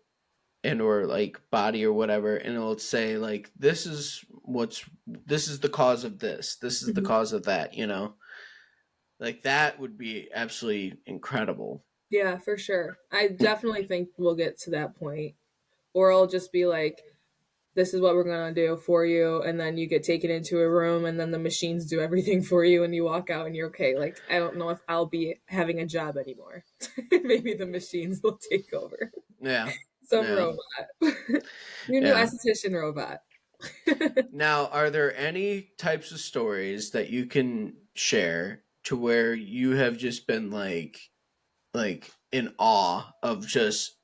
like body or whatever, and it'll say like this is the cause of this, this is the cause of that, like that would be absolutely incredible. Yeah, for sure. I definitely think we'll get to that point. Or I'll just be like, this is what we're going to do for you. And then you get taken into a room and then the machines do everything for you and you walk out and you're okay. Like, I don't know if I'll be having a job anymore. Maybe the machines will take over. Yeah. Some Yeah. robot. Your new Yeah. esthetician robot. Now, are there any types of stories that you can share to where you have just been like in awe of just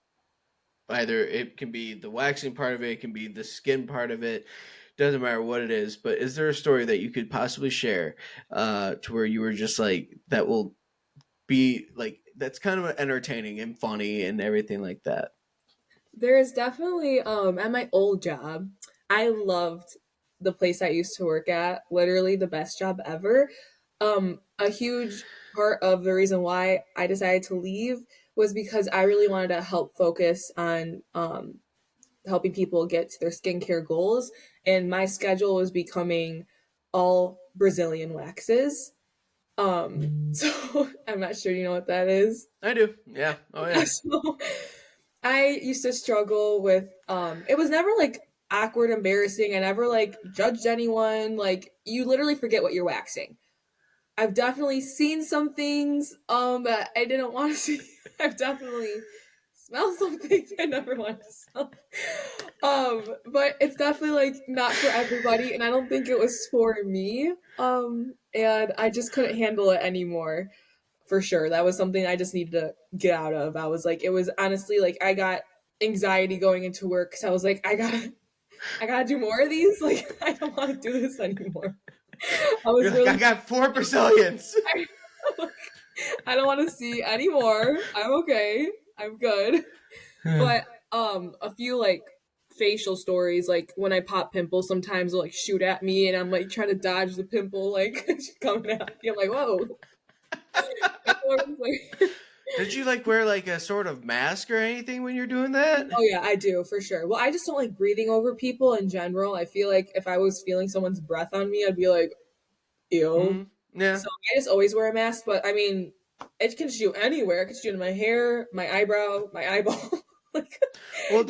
either it can be the waxing part of it, it can be the skin part of it, doesn't matter what it is, but is there a story that you could possibly share to where you were just like that will be like that's kind of entertaining and funny and everything like that? There is definitely at my old job, I loved the place I used to work at, literally the best job ever. A huge part of the reason why I decided to leave was because I really wanted to help focus on helping people get to their skincare goals, and my schedule was becoming all Brazilian waxes. So I'm not sure you know what that is. I do. Yeah. Oh yeah. So I used to struggle with it was never like awkward, embarrassing. I never like judged anyone. Like you literally forget what you're waxing. I've definitely seen some things that I didn't want to see. I've definitely smelled some things I never wanted to smell. But it's definitely like not for everybody, and I don't think it was for me. And I just couldn't handle it anymore. For sure. That was something I just needed to get out of. I was like, it was honestly like I got anxiety going into work because I was like, I gotta do more of these. Like, I don't want to do this anymore. I was really, I got 4 Brazilians. I don't want to see anymore. I'm okay. I'm good. But a few like facial stories. Like when I pop pimples, sometimes they'll like shoot at me, and I'm like trying to dodge the pimple, like coming at me. I'm like, whoa. Did you like wear like a sort of mask or anything when you're doing that? Oh yeah, I do for sure. Well, I just don't like breathing over people in general. I feel like if I was feeling someone's breath on me, I'd be like, ew. Yeah. So I just always wear a mask, but I mean, it can shoot anywhere. It can shoot in my hair, my eyebrow, my eyeball. Like, Well,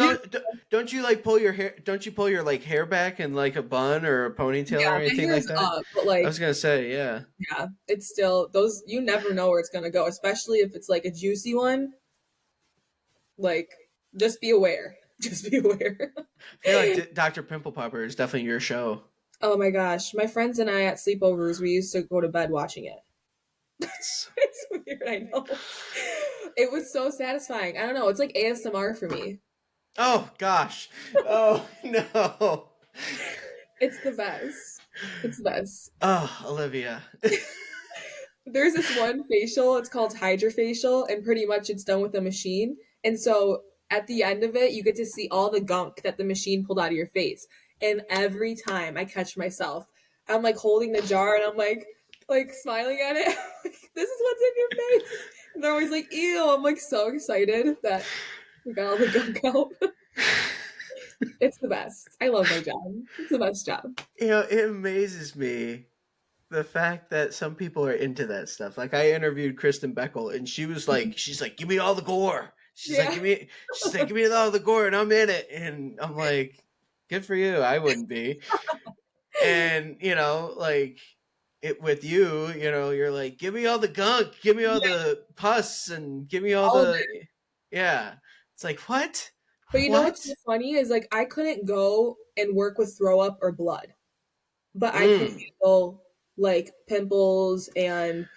don't you like pull your hair? Don't you pull your like hair back in like a bun or a ponytail yeah, or my anything like hair's that? up, but like, I was gonna say, yeah. yeah, it's still those. You never know where it's gonna go, especially if it's like a juicy one. Like, just be aware. Just be aware. I feel like Dr. Pimple Popper is definitely your show. Oh my gosh, my friends and I at sleepovers, we used to go to bed watching it. It's weird, I know. It was so satisfying. I don't know. It's like ASMR for me. Oh gosh. Oh no. It's the best. It's the best. Oh, Olivia. There's this one facial. It's called Hydrofacial, and pretty much it's done with a machine. And so at the end of it, you get to see all the gunk that the machine pulled out of your face. And every time I catch myself, I'm like holding the jar and I'm like smiling at it. Like, this is what's in your face. And they're always like, ew. I'm like so excited that we got all the gunk out. It's the best. I love my job. It's the best job. You know, it amazes me the fact that some people are into that stuff. Like I interviewed Kristen Beckel and she was like, she's like, give me all the gore. She's like, give me all the gore and I'm in it. And I'm like, good for you. I wouldn't be. And, you know, like it with you, you know, you're like, give me all the gunk, give me all the pus and give me all the, yeah. It's like, what? But you know what's so funny is like, I couldn't go and work with throw up or blood, but I can handle like pimples and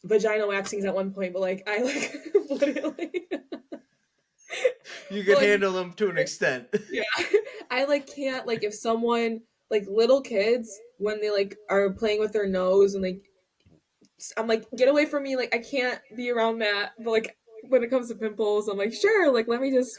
vaginal waxings at one point, but like I like literally you can handle them to an extent. Yeah. I like can't like if someone like little kids when they like are playing with their nose and like I'm like get away from me, like I can't be around that. But like when it comes to pimples, I'm like sure, like let me just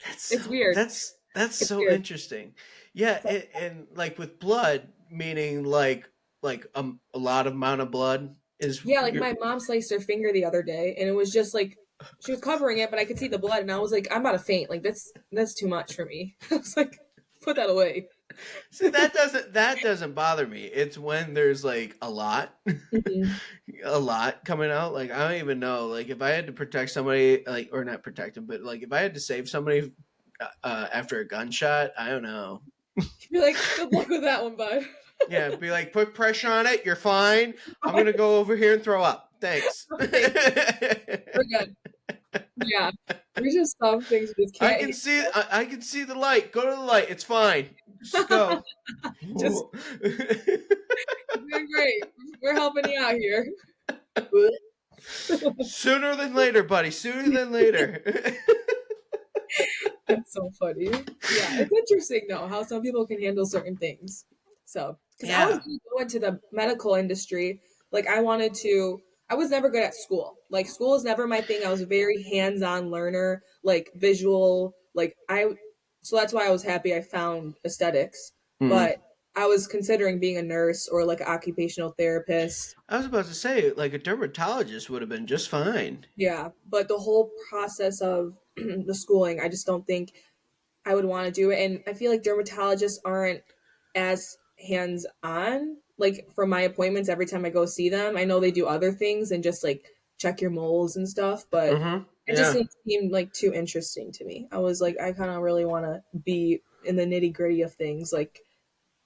it's weird. That's it's so weird. Interesting. Yeah, and like with blood, meaning like a lot of amount of blood is like my mom sliced her finger the other day and it was just like she was covering it but I could see the blood and I was like I'm about to faint, like that's too much for me. I was like put that away. See, that doesn't bother me. It's when there's like a lot a lot coming out. Like I don't even know, like if I had to protect somebody, like or not protect them, but like if I had to save somebody after a gunshot, I don't know. You're like, good luck with that one, bud. Yeah, be like, put pressure on it. You're fine. I'm gonna go over here and throw up. Thanks. We're good. Yeah, there's just some things we just can't. I can see the light. Go to the light. It's fine. Just go. Just you're doing great. We're helping you out here. Sooner than later, buddy. Sooner than later. That's so funny. Yeah, it's interesting though how some people can handle certain things. So, because I was going to go into the medical industry, like I was never good at school. Like school is never my thing. I was a very hands-on learner, like visual, so that's why I was happy I found aesthetics. But I was considering being a nurse or like an occupational therapist. I was about to say, like a dermatologist would have been just fine. Yeah, but the whole process of the schooling, I just don't think I would want to do it. And I feel like dermatologists aren't as hands-on. Like for my appointments, every time I go see them, I know they do other things and just like check your moles and stuff, but it just didn't seem like too interesting to me. I was like, I kind of really want to be in the nitty-gritty of things, like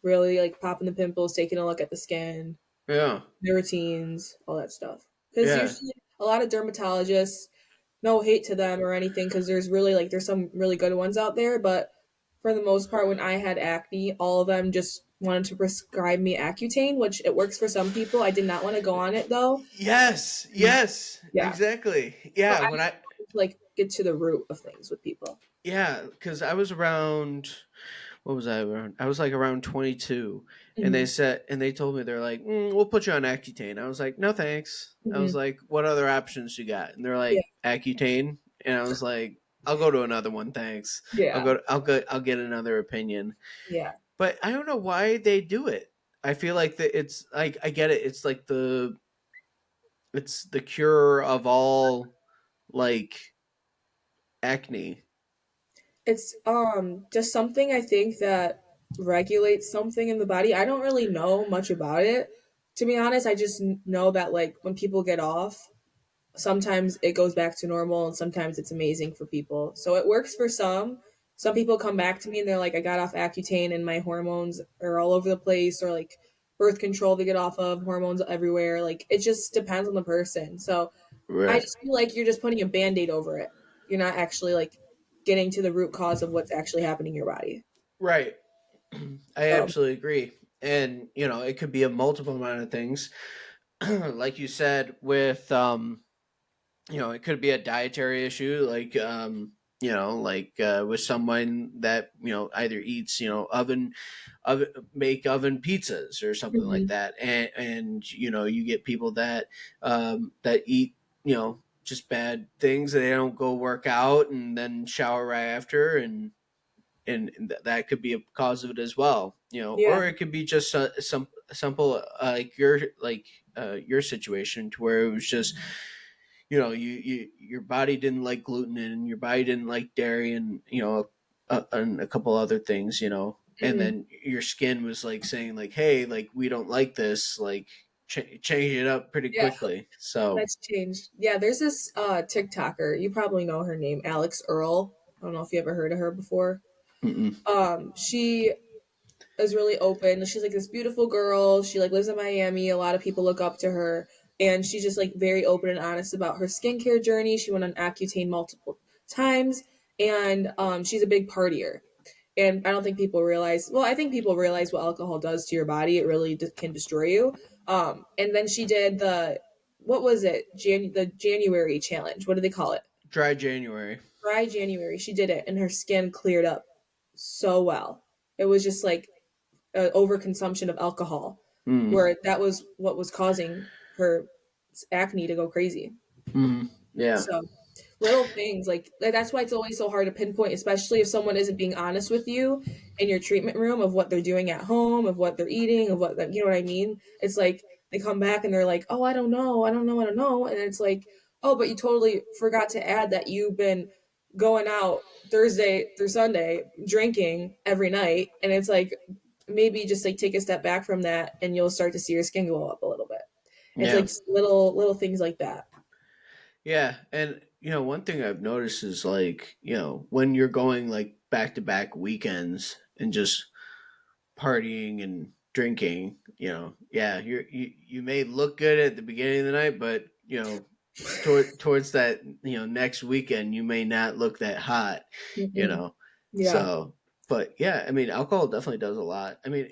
really like popping the pimples, taking a look at the skin, the routines, all that stuff. Because usually a lot of dermatologists, no hate to them or anything, because there's some really good ones out there, but for the most part, when I had acne, all of them just wanted to prescribe me Accutane, which it works for some people. I did not want to go on it though. Yes, exactly. Yeah, so when I get to the root of things with people. Yeah, because I was around. What was I around? I was like around 22, and they told me they're like, we'll put you on Accutane. I was like, no thanks. I was like, what other options you got? And they're like, Accutane, and I was like, I'll go to another one, thanks. Yeah. I'll get another opinion. Yeah. But I don't know why they do it. I feel like that it's like I get it. It's like it's the cure of all like acne. It's just something I think that regulates something in the body. I don't really know much about it. To be honest, I just know that like when people get off, sometimes it goes back to normal and sometimes it's amazing for people. So it works for some. Some people come back to me and they're like, I got off Accutane and my hormones are all over the place, or like birth control to get off of, hormones everywhere. Like it just depends on the person. So I Right. just feel like you're just putting a band-aid over it. You're not actually like getting to the root cause of what's actually happening in your body. Right. I So absolutely agree. And it could be a multiple amount of things. Like you said with it could be a dietary issue, like with someone that either eats oven make oven pizzas or something like mhm. that, and you get people that that eat just bad things. They don't go work out and then shower right after, and that could be a cause of it as well. Yeah. Or it could be just some simple your situation, to where it was just your body didn't like gluten, and your body didn't like dairy, and and a couple other things, and Mhm. then your skin was like saying like, hey, like we don't like this, like change it up pretty Yeah. quickly. So That's changed. Yeah, there's this TikToker. You probably know her name, Alex Earl. I don't know if you ever heard of her before. mm-mm. She is really open. She's like this beautiful girl. She like lives in Miami. A lot of people look up to her, and she's just like very open and honest about her skincare journey. She went on Accutane multiple times, and she's a big partier. And I don't think people realize. Well, I think people realize what alcohol does to your body. It really can destroy you. And then she did the what was it? The January challenge. What do they call it? Dry January. Dry January. She did it, and her skin cleared up so well. It was just like overconsumption of alcohol, Mm. where that was what was causing her acne to go crazy. Mm. Yeah. So little things like that's why it's always so hard to pinpoint, especially if someone isn't being honest with you in your treatment room of what they're doing at home, of what they're eating, of what you know what I mean. It's like they come back and they're like, oh, I don't know, I don't know, I don't know, and it's like, oh, but you totally forgot to add that you've been going out Thursday through Sunday drinking every night, and it's like maybe just like take a step back from that and you'll start to see your skin glow up a little bit. It's Yeah. like little things like that. Yeah, and one thing I've noticed is like, when you're going like back to back weekends and just partying and drinking, yeah, you may look good at the beginning of the night, but towards that next weekend, you may not look that hot, you Mm-mm. know. Yeah. So, but yeah, I mean, alcohol definitely does a lot. I mean,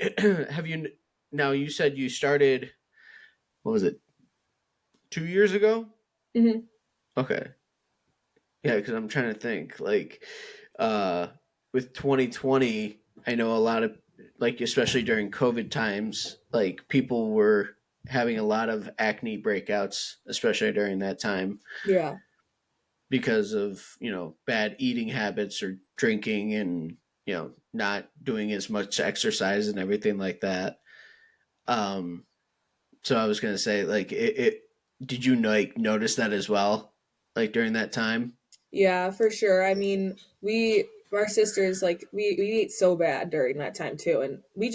have you now? You said you started. What was it? 2 years ago? Hmm. Okay. Yeah, because I'm trying to think. Like, uh, with 2020, I know a lot of, like, especially during COVID times, like, people were having a lot of acne breakouts, especially during that time, Yeah. because of, bad eating habits or drinking, and, not doing as much exercise and everything like that. Um, so I was going to say, like, did you, like, notice that as well, like, during that time? Yeah, for sure. I mean, our sisters, like, we ate so bad during that time too. And we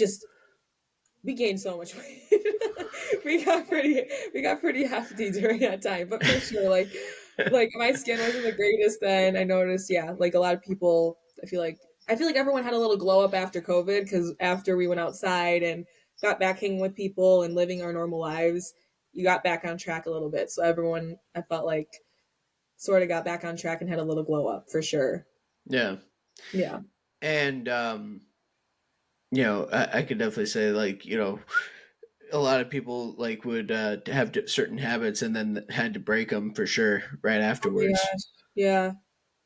gained so much weight. We got pretty hefty during that time. But for sure, like my skin wasn't the greatest then. I noticed, yeah, like a lot of people, I feel like everyone had a little glow up after COVID, because after we went outside and got back hanging with people and living our normal lives, you got back on track a little bit. So everyone, I felt like, sort of got back on track and had a little glow up for sure. Yeah. Yeah. And I could definitely say, like, a lot of people like would have certain habits and then had to break them for sure right Oh my afterwards. gosh. Yeah.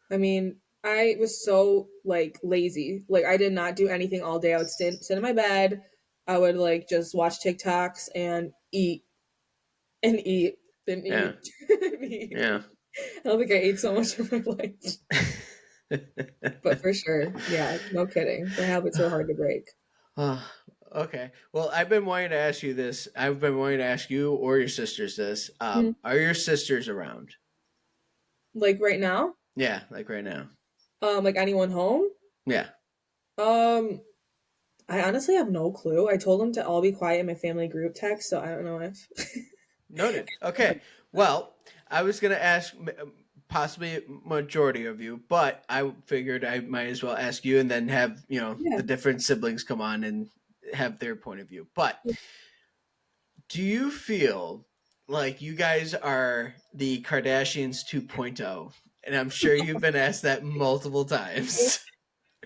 I mean, I was so like lazy. Like I did not do anything all day. I would sit in my bed. I would like just watch TikToks and eat and eat and Yeah. eat and eat. Yeah. I don't think I ate so much in my life. But for sure, yeah, no kidding. The habits are hard to break. Okay. Well, I've been wanting to ask you this. I've been wanting to ask you or your sisters this. Mhm. Are your sisters around? Like right now, Yeah, like right now. like anyone home? Yeah. Um, I honestly have no clue. I told them to all be quiet in my family group text, so I don't know if. Noted. Okay. Well, I was going to ask possibly majority of you, but I figured I might as well ask you and then have, Yeah. the different siblings come on and have their point of view. But do you feel like you guys are the Kardashians 2.0? And I'm sure you've been asked that multiple times.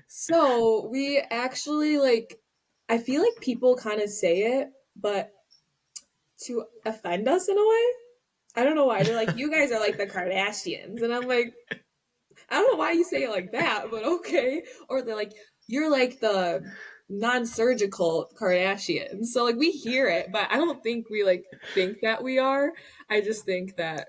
So we actually like, I feel like people kind of say it, but to offend us in a way. I don't know why. They're like, you guys are like the Kardashians. And I'm like, I don't know why you say it like that, but okay. Or they're like, you're like the non-surgical Kardashians. So like we hear it, but I don't think we like think that we are. I just think that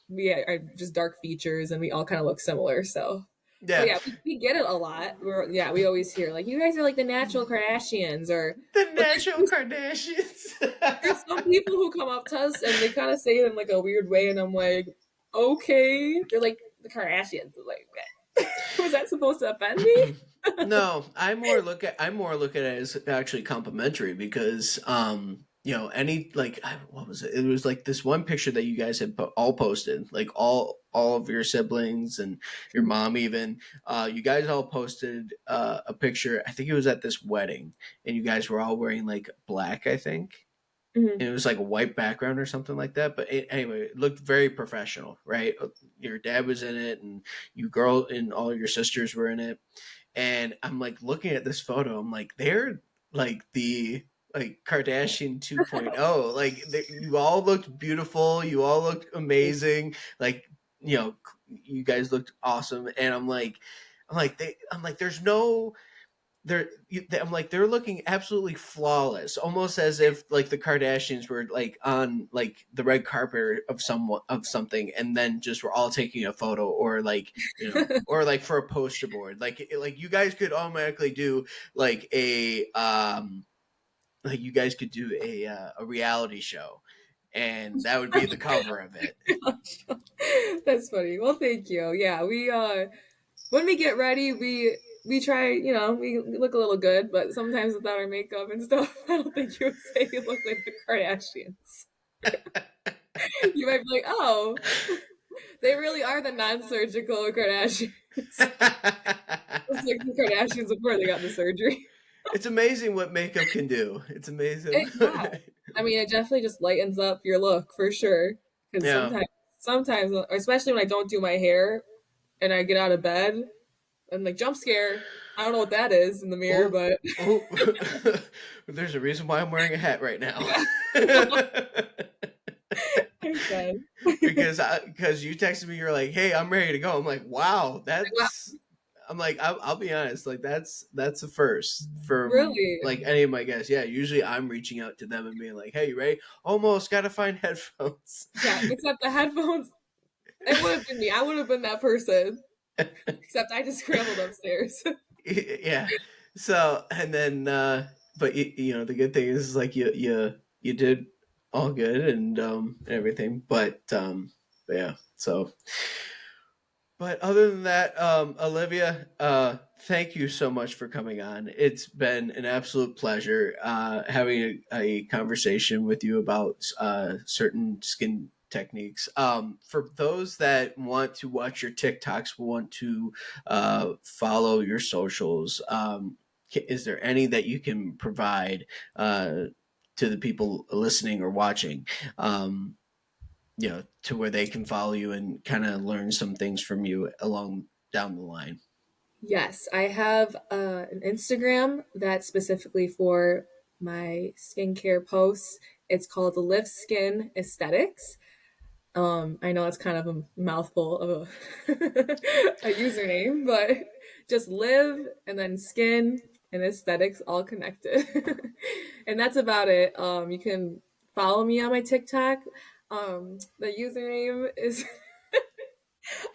we are just dark features and we all kind of look similar. So but Yeah. yeah, we get it a lot. We always hear like you guys are like the natural Kardashians or The but natural Kardashians. there's some people who come up to us and they kind of say it in like a weird way and I'm like, okay. They're like the Kardashians. I'm like, was that supposed to offend me? No, I more look at it as actually complimentary because any like what was it? It was like this one picture that you guys had all posted, like all of your siblings and your mom even. You guys all posted a picture. I think it was at this wedding, and you guys were all wearing like black, I think. Mhm. And it was like a white background or something like that. But anyway, it looked very professional, right? Your dad was in it, and you girl and all your sisters were in it. And I'm like looking at this photo. I'm like, they're like the like Kardashian 2.0. Like you all looked beautiful. You all looked amazing. Like you guys looked awesome. And there's no I'm like they're looking absolutely flawless, almost as if like the Kardashians were like on like the red carpet of something, and then just were all taking a photo, or like or like for a poster board. Like you guys could automatically do like you guys could do a reality show, and that would be the cover of it. That's funny. Well, thank you. Yeah, we when we get ready, we try, we look a little good, but sometimes without our makeup and stuff, I don't think you would say you look like the Kardashians. You might be like, oh, they really are the non-surgical Kardashians. It's like the Kardashians before they got the surgery. It's amazing what makeup can do. It's amazing. Yeah. I mean, it definitely just lightens up your look for sure. Because Yeah. sometimes, especially when I don't do my hair and I get out of bed and like jump scare. I don't know what that is in the mirror, but There's a reason why I'm wearing a hat right now. okay. because you texted me, you're like, "Hey, I'm ready to go." I'm like, "Wow, that's." I'm like, I'll be honest, like that's a first for Really? like any of my guests. Yeah, usually I'm reaching out to them and being like, "Hey, you ready? Almost got to find headphones." Yeah, except the headphones. It would have been me. I would have been that person. Except I just scrambled upstairs. Yeah. So and then, but the good thing is like you did all good and everything, but yeah. So, but other than that, Olivia, thank you so much for coming on. It's been an absolute pleasure having a conversation with you about certain skin techniques. For those that want to watch your TikToks, want to follow your socials, is there any that you can provide to the people listening or watching? To where they can follow you and kind of learn some things from you along down the line. Yes, I have an Instagram that's specifically for my skincare posts. It's called Live Skin Aesthetics. I know it's kind of a mouthful of a username, but just live and then skin and aesthetics all connected. And that's about it. You can follow me on my TikTok. The username is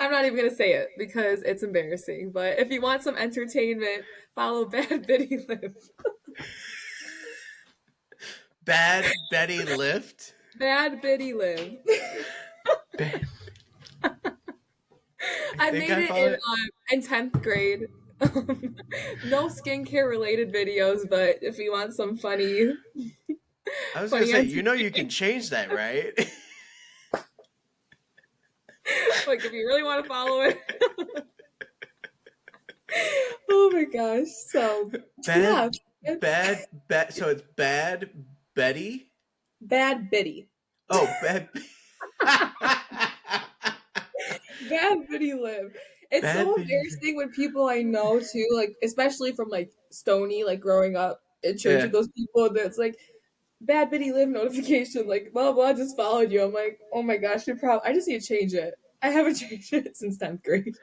I'm not even gonna say it because it's embarrassing. But if you want some entertainment, follow Bad Biddy Live. Bad Betty Lift. Bad Biddy Live. Bad. I think made I it follow it. in 10th grade. No skincare related videos, but if you want some funny, I was funny gonna say, you know, you can change that, right? like if you really want to follow it. Oh my gosh! So yeah, Bad, bad. So it's Bad Betty. Bad Biddy. Oh, bad. Bad Biddy Live. It's Bad so Biddy. embarrassing when people I know too, like especially from like Stony, like growing up in church Yeah. with those people. That's like Bad Biddy Live notification, like blah blah, just followed you. I'm like, oh my gosh, I just need to change it. I haven't changed it since 10th grade.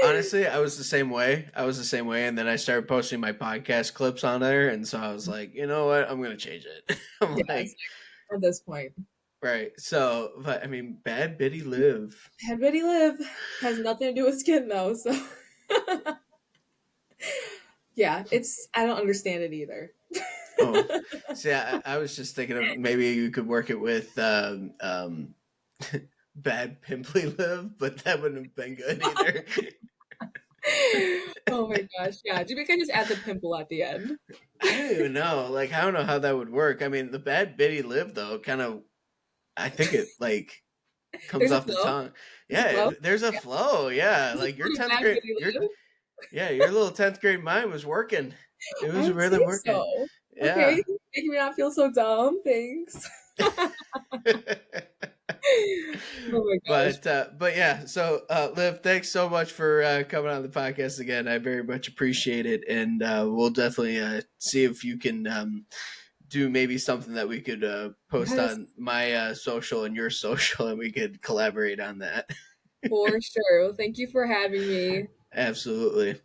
Honestly, I was the same way. And then I started posting my podcast clips on there, and so I was like, you know what, I'm gonna change it. I'm Yes, like, at this point. right. So, but I mean, Bad Biddy Live. Bad Biddy Live has nothing to do with skin though, so yeah, I don't understand it either. Oh, see, I was just thinking of maybe you could work it with Bad Pimply Live, but that wouldn't have been good either. Oh my gosh, yeah. We can just add the pimple at the end. I don't even know. Like, I don't know how that would work. I mean, the Bad Biddy Live though, kind of. I think it like comes There's a off the flow? tongue. There's a Yeah, flow? there's a flow. Yeah, like your Pretty 10th Bad grade. Biddy Live. Your little 10th grade mind was working. It was I really think working. so. Yeah. Okay, making me not feel so dumb. Thanks. Oh my gosh. But yeah, so Liv, thanks so much for coming on the podcast again. I very much appreciate it, and we'll definitely see if you can do maybe something that we could post Yes. on my social and your social, and we could collaborate on that. For sure. Well, thank you for having me. Absolutely.